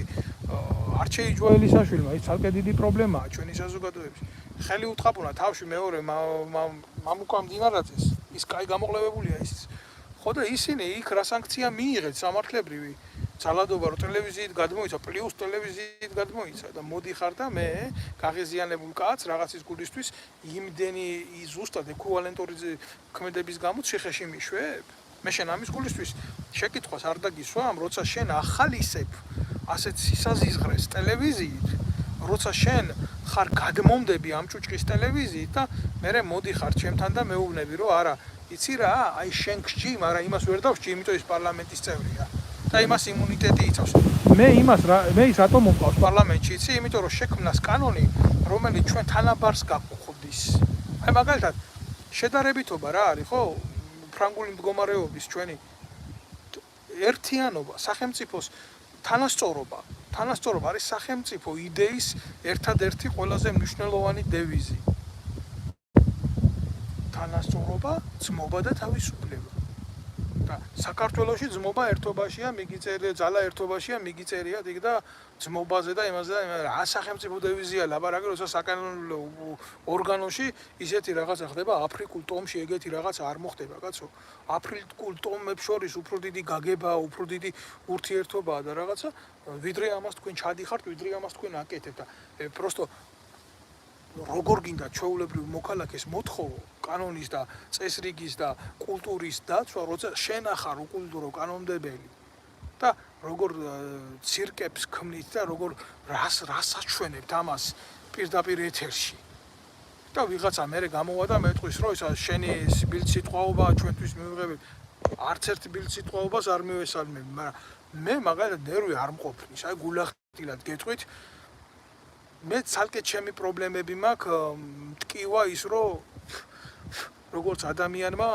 არჩეი ჯოელისაშვილმა, ის ცალკე დიდი პრობლემაა ჩვენი საზოგადოების. ხელი უთხრა თავში მეორე მამუკა მდინარაძეს, ის კაი გამოყლებებულია ის. ხო და ისინი იქ რა სანქცია მიიღეთ სამართლებრივი ძალადობა რო ტელევიზიით გადმოიცა, პლუს ტელევიზიით გადმოიცა და მოდიხარ და მე გაღიზიანებულ კაცს რაღაცის გულისთვის იმდენი ზუსტად ეკვივალენტური ქმედების გამო ციხეში მიშვებ. მე შენ ამის გულისთვის შეკითხვას არ დაგისვამ, როცა შენ ახალისებ ასეთ სისაზიზღრეს ტელევიზიით, როცა შენ ხარ გადმომდები ამ ჭუჭყის ტელევიზიით და მე მოდიხარ ჩემთან და მეუბნები რომ არა, იცი რა, აი შენ გსჯი, მაგრამ იმას ვერ დავსჯი, იმიტომ ის პარლამენტის წევრია. და იმას იმუნიტეტი იცავს. მე ის რატომ მომყავს პარლამენტში, იცი? იმიტომ რომ შექმნას კანონი, რომელიც ჩვენ თანაბარს გაგვხდის. აი მაგალითად, შედარებითობა რა არის, ხო? ფრანგული მდგომარეობის ჩვენი ერთიანობა, სახელმწიფოს თანასწორობა არის სახელმწიფო იდეის ერთადერთი ყველაზე მნიშვნელოვანი დევიზი. თანასწორობა, ძმობა და თავისუფლება. და საქართველოში ძმობა ერთობაშია, მიგიწერია, ძალა ერთობაშია, მიგიწერია იქ და ძმობაზე და იმაზე და რა სახელმწიფო დევიზია ლაპარაკი, როცა საკანონმდებლო ორგანოში ისეთი რაღაცა ხდება, აფრიკულ ტომში ეგეთი რაღაცა არ მოხდება, კაცო. აფრიკულ ტომებს შორის უფრო დიდი გაგება, უფრო დიდი ურთიერთობაა და რაღაცა, ვიდრე ამას თქვენ ჩადიხართ, ვიდრე ამას თქვენ აკეთებთ და პროსტო როგორ გინდა ჩვეულებრივ მოქალაქეს მოთხოვო კანონის და წესრიგის და კულტურის დაცვა, როცა შენ ახარ უკულტურო კანონმდებელი და როგორ ცირკებს ქმნით და როგორ რას აჩვენებთ ამას პირდაპირ ეთერში. და ვიღაცა მერე გამოვა და მეტყვის, რომ ისა შენი ბილდსიტყვაობა ჩვენთვის მიუღებელი. არც ერთ ბილდსიტყვაობას არ მივესალმები, მაგრამ მე მაგალითად ნერვი არ მყოფნის, აი გულახდილად გეტყვით. მე ცალკე ჩემი პრობლემები მაქვს, მტკივა ის, რომ როგორც ადამიანმა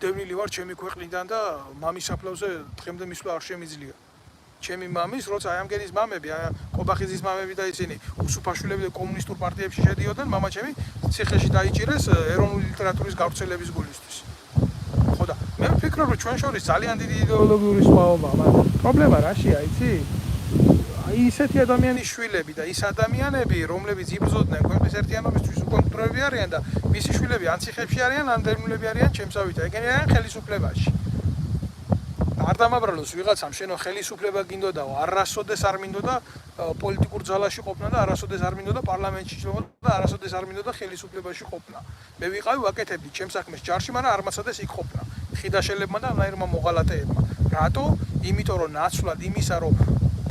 დევნილი ვარ ჩემი ქვეყნიდან და მამის საფლავზე დღემდე მისვლა არ შემიძლია. ჩემი მამის, როცა აი ამგენის მამები, ყობახიძის მამები და ისინი უსუფაშვილები და კომუნისტურ პარტიებში შედიოდნენ, მამა ჩემი ციხეში დაიჭირეს ეროვნული ლიტერატურის გავრცელების გულისთვის. ხო და მე ვფიქრობ, რომ ჩვენ შორის ძალიან დიდი იდეოლოგიური სხვაობაა, მაგრამ პრობლემა რაშია, იცი? აი ისეთი ადამიანის შვილები და ის ადამიანები, რომლებიც იბრძოდნენ ქვეყნის ერთიანობისთვის, უკვე მკვდრები არიან და მისი შვილები ან ციხეებში არიან, ან დევნილები არიან ჩემსავით, ეგენი არიან ხელისუფლებაში. არ დამაბრალოს ვიღაცამ შენო ხელისუფლება გინდოდაო, არასოდეს არ მინდოდა პოლიტიკურ ძალაში ყოფნა და არასოდეს არ მინდოდა პარლამენტში შევიდა და არასოდეს არ მინდოდა ხელისუფლებაში ყოფნა. მე ვიყავი ვაკეთებდი ჩემს საქმეს ჯარში, მაგრამ არ მაცადეს იქ ყოფნა. ხიდაშელებმა და ნაირმა მოღალატეებმა. რატო? იმიტომ რომ ნაცვლად იმისა, რომ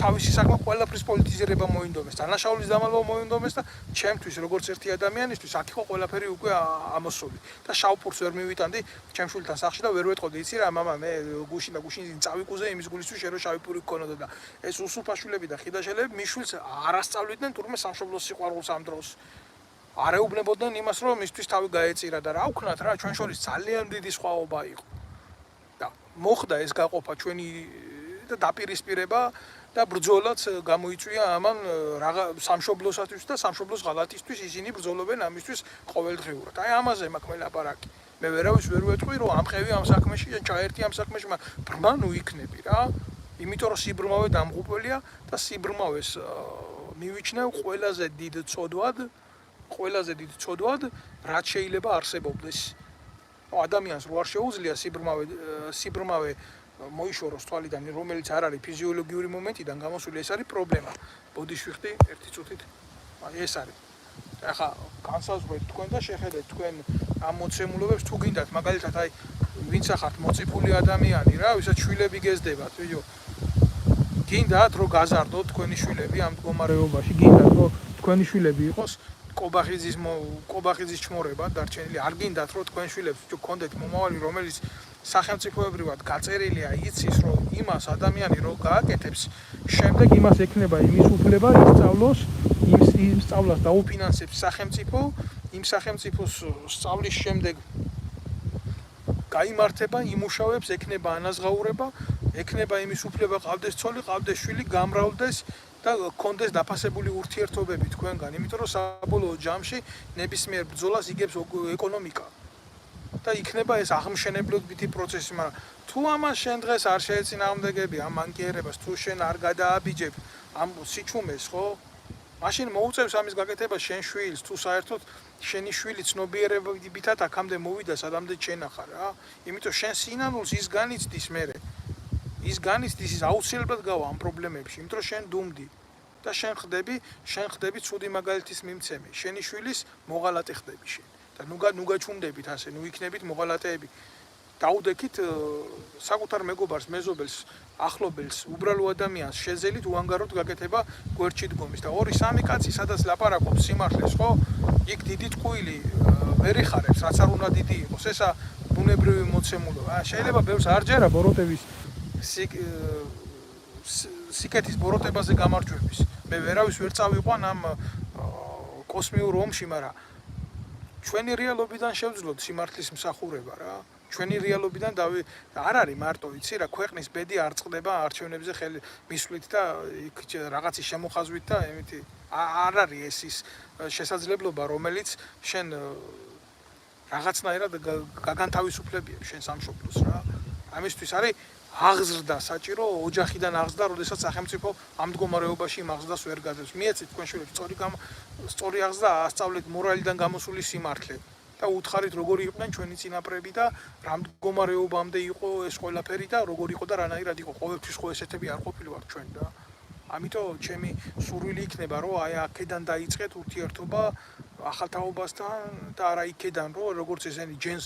თავისი საქმე ყველაფრის პოლიტიზირება მოინდომეს, დანაშაულის დამალვა მოინდომეს და ჩემთვის როგორც ერთი ადამიანისთვის აქ იყო ყველაფერი უკვე ამოსული და შავფურს ვერ მივიტანდი ჩემ შვილთან სახლში და ვერ ვეტყოდი, იცი რა, მამა, მე გუშინ და გუშინ წავიკუზე იმის გულისთვის შენ რომ შავი პური გქონოდა და ეს უსუფაშვილები და ხიდაშელები მის შვილს არ ასწავლიდნენ თურმე სამშობლოს სიყვარულს ამ დროს. არ ეუბნებოდნენ იმას, რომ მისთვის თავი გაეწირა და რა ვქნათ რა, ჩვენ შორის ძალიან დიდი სხვაობა იყო. და მოხდა ეს გაყოფა ჩვენი და დაპირისპირება და ბრძოლაც გამოიწვია ამან სამშობლოსათვის და სამშობლოს ღალატისთვის ისინი ბრძოლობენ ამისთვის ყოველდღიურად. აი ამაზე მაქვს მე ლაპარაკი. მე ვერავის ვერ ვეტყვი რომ ამყევი ამ საქმეში და ჩაერთი ამ საქმეში, მაგრამ ბრმა ნუ იქნები რა. იმიტომ რომ სიბრმავე დამღუპველია და სიბრმავეს მივიჩნევ ყველაზე დიდ ცოდვად, რაც შეიძლება არსებობდეს. ადამიანს რო არ შეუძლია სიბრმავე მოიშოროს თვალიდან, რომელიც არ არის ფიზიოლოგიური მომენტიდან გამოსული, ეს არის პრობლემა. ბოდიშვიხტი ერთი წუთით, ეს არის. ახლა განსაზღვრეთ თქვენ და შეხედეთ თქვენ ამ მოცემულობებს თუ გინდათ, მაგალითად აი ვინც ახართ მოწიფული ადამიანი რა, ვისაც შვილები გეზდებათ, ვიდეო. გინდათ რომ გაზარდოთ თქვენი შვილები ამ მდგომარეობაში, გინდათ რომ თქვენი შვილები იყოს ყობახიძის ჩმორება დარჩენილი, არ გინდათ რომ თქვენ შვილებს გქონდეთ მომავალი, რომელიც სახელმწიფოებრივად გაწერილია, იცის რომ იმას ადამიანი რო გააკეთებს, შემდეგ იმას ექნება იმის უფლება ისწავლოს, იმ სწავლას დაუფინანსებს სახელმწიფო, იმ სახელმწიფოს სწავლის შემდეგ გაიმართება, იმუშავებს, ექნება ანაზღაურება, ექნება იმის უფლება, ყავდეს ცოლი, ყავდეს შვილი, გამრავლდეს და გქონდეს დაფასებული ურთიერთობები თქვენგან, იმიტომ რომ საბოლოო ჯამში ნებისმიერ ბრძოლას იგებს ეკონომიკა. და იქნება ეს აღმშენებლობითი პროცესი, მაგრამ თუ ამას შენ დღეს არ შეეწინააღმდეგები ამ მანკიერებას, თუ შენ არ გადააბიჯებ ამ სიჩუმეს, ხო? მაშინ მოუწევს ამის გაკეთებას შენ შვილს, თუ საერთოდ შენი შვილი ცნობიერებითად აქამდე მოვიდა, სადამდე შენ ახარ რა. იმიტომ შენ სინანულს ის განიცდის მერე. ის განიცდის, ის აუცილებლად გავა ამ პრობლემებში, იმიტომ რომ შენ დუმდი და შენ ხდები ცუდი მაგალითის მიმცემი. შენი შვილის მოღალატე ხდები შენ. და ნუ გაჩუმდებით ასე, ნუ იქნებით მოღალატეები. დაუდექით საკუთარ მეგობარს, მეზობელს, ახლობელს, უბრალო ადამიანს შეძელით უანგაროდ გაკეთება გვერდში დგომის და 2-3 კაცი სადაც ლაპარაკობს სიმართლეს, ხო? იქ დიდი ტყუილი ვერ იხარებს, რაც არ უნდა დიდი იყოს. ესა ბუნებრივი მოცემულობა. შეიძლება ბევრს არ ჯერა ბოროტების სიკეთის ბოროტებაზე გამარჯვების. მე ვერავის ვერ წავიყვან ამ კოსმიურ ომში, მაგრამ ჩვენი რეალობიდან შევძლოთ სიმართლის მსახურება რა. ჩვენი რეალობიდან არ არის მარტო, იცი რა, ქვეყნის ბედი არ წყდება არჩევნებზე მისვლით და რაღაცის შემოხაზვით და ემეთი არ არის ეს ის შესაძლებლობა, რომელიც შენ რაღაცნაირად გაგანთავისუფლებია შენ სამშობლოს რა. ამისთვის არის აღზრდა საჭირო, ოჯახიდან აღზრდა, როდესაც სახელმწიფო ამ მდგომარეობაში იმ აღზრდას ვერ გაძლევს. მიეცით თქვენ შვილებს სწორი აღზრდა, ასწავლეთ მორალიდან გამოსული სიმართლე და უთხარით როგორი იყვნენ ჩვენი წინაპრები და რა მდგომარეობამდე იყო ეს ყველაფერი და როგორი იყო და რანაირად იყო. ყოველთვის ხო ესეთები არ ყოფილვართ ჩვენ და ამიტომ ჩემი სურვილი იქნება, რომ აი აქედან დაიწყეთ ურთიერთობა ახალთაობასთან და არა იქედან, რომ როგორც ესენი ჯენს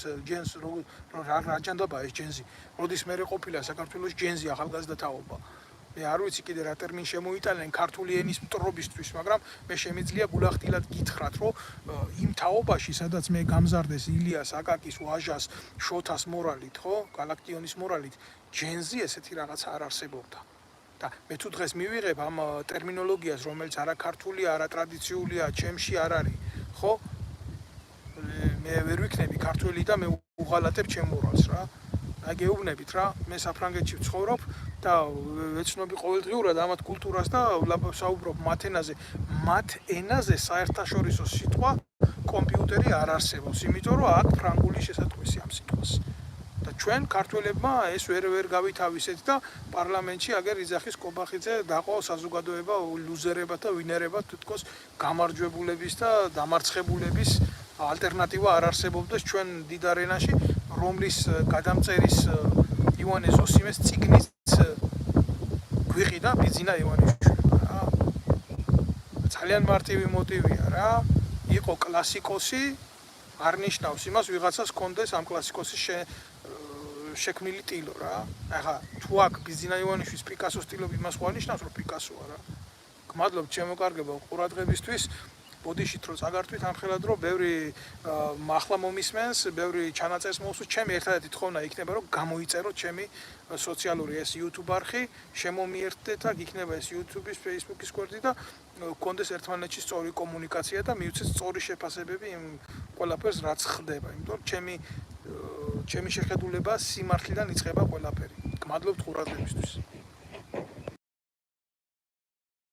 რა ჯანდაბაა ეს ჯენზი. როდის მე ყოფილა საქართველოს ჯენზი ახალგაზრდა თაობა. მე არ ვიცი კიდე რა ტერმინი შემოიტანენ ქართული ენის მტრობისთვის, მაგრამ მე შემიძლია გულახდილად გითხრათ, რომ იმ თაობაში, სადაც მე გამზარდეს ილიას, აკაკის, ვაჟას, შოთას მორალით, ხო? გალაქტიონის მორალით, ჯენზი ესეთი რაღაცა არ არსებობდა. და მე თუ დღეს მივიღებ ამ ტერმინოლოგიას, რომელიც არა ქართულია, არა ტრადიციულია, ჩემში არ არის, ხო? მე ვერ ვიქნები ქართველი და მე უღალატებ ჩემ მორალს რა. აი გეუბნებით რა, მე საფრანგეთში ვცხოვრობ და ვეცნობი ყოველდღიურად ამათ კულტურას და საუბრობ მათ ენაზე. მათ ენაზე საერთაშორისო სიტყვა კომპიუტერი არ არსებობს, იმიტომ რომ აქ ფრანგული შესატყვისი ამ სიტყვას. და ჩვენ ქართველებმა ეს ვერ გავითავისეთ და პარლამენტში აგერ იძახის კობახიძე დაყო საზოგადოება ლუზერებად და ვინერებად თითქოს გამარჯვებულების და დამარცხებულების ალტერნატივა არ არსებობდეს ჩვენ დიდ არენაში, რომლის გადამწერის ივანე ზოსიმეს წიგნიც გვიყიდა ბიძინა ივანიშვილი რა. ძალიან მარტივი მოტივია რა. იყო კლასიკოსი, არ ნიშნავს იმას ვიღაცას კონდეს ამ კლასიკოსის შექმნილი ტილო რა. ახლა თუ აქ ბიძინა ივანიშვილის პიკასოს ტილობი იმას ხო ნიშნავს რომ პიკასოა რა. გმადლობთ შემოკარგება ყურადღებისთვის. ბოდიშით რომ წაგართვით ამხელად რომ ბევრი ახლა მომისმენს, ბევრი ჩანაწერს მოუსურვთ. ჩემი ერთადერთი თხოვნა იქნება რომ გამოიწეროთ ჩემი სოციალური ეს YouTube არხი, შემომიერთდეთ აქ იქნება ეს YouTube-ის, Facebook-ის გვერდი და გქონდეს ერთმანეთში სწორი კომუნიკაცია და მივცეთ სწორი შეფასებები იმ ყველაფერს რაც ხდება. იმიტომ რომ ჩემი შეხედულება სიმართლიდან იწყება ყველაფერი. გმადლობთ ყურადღებისთვის.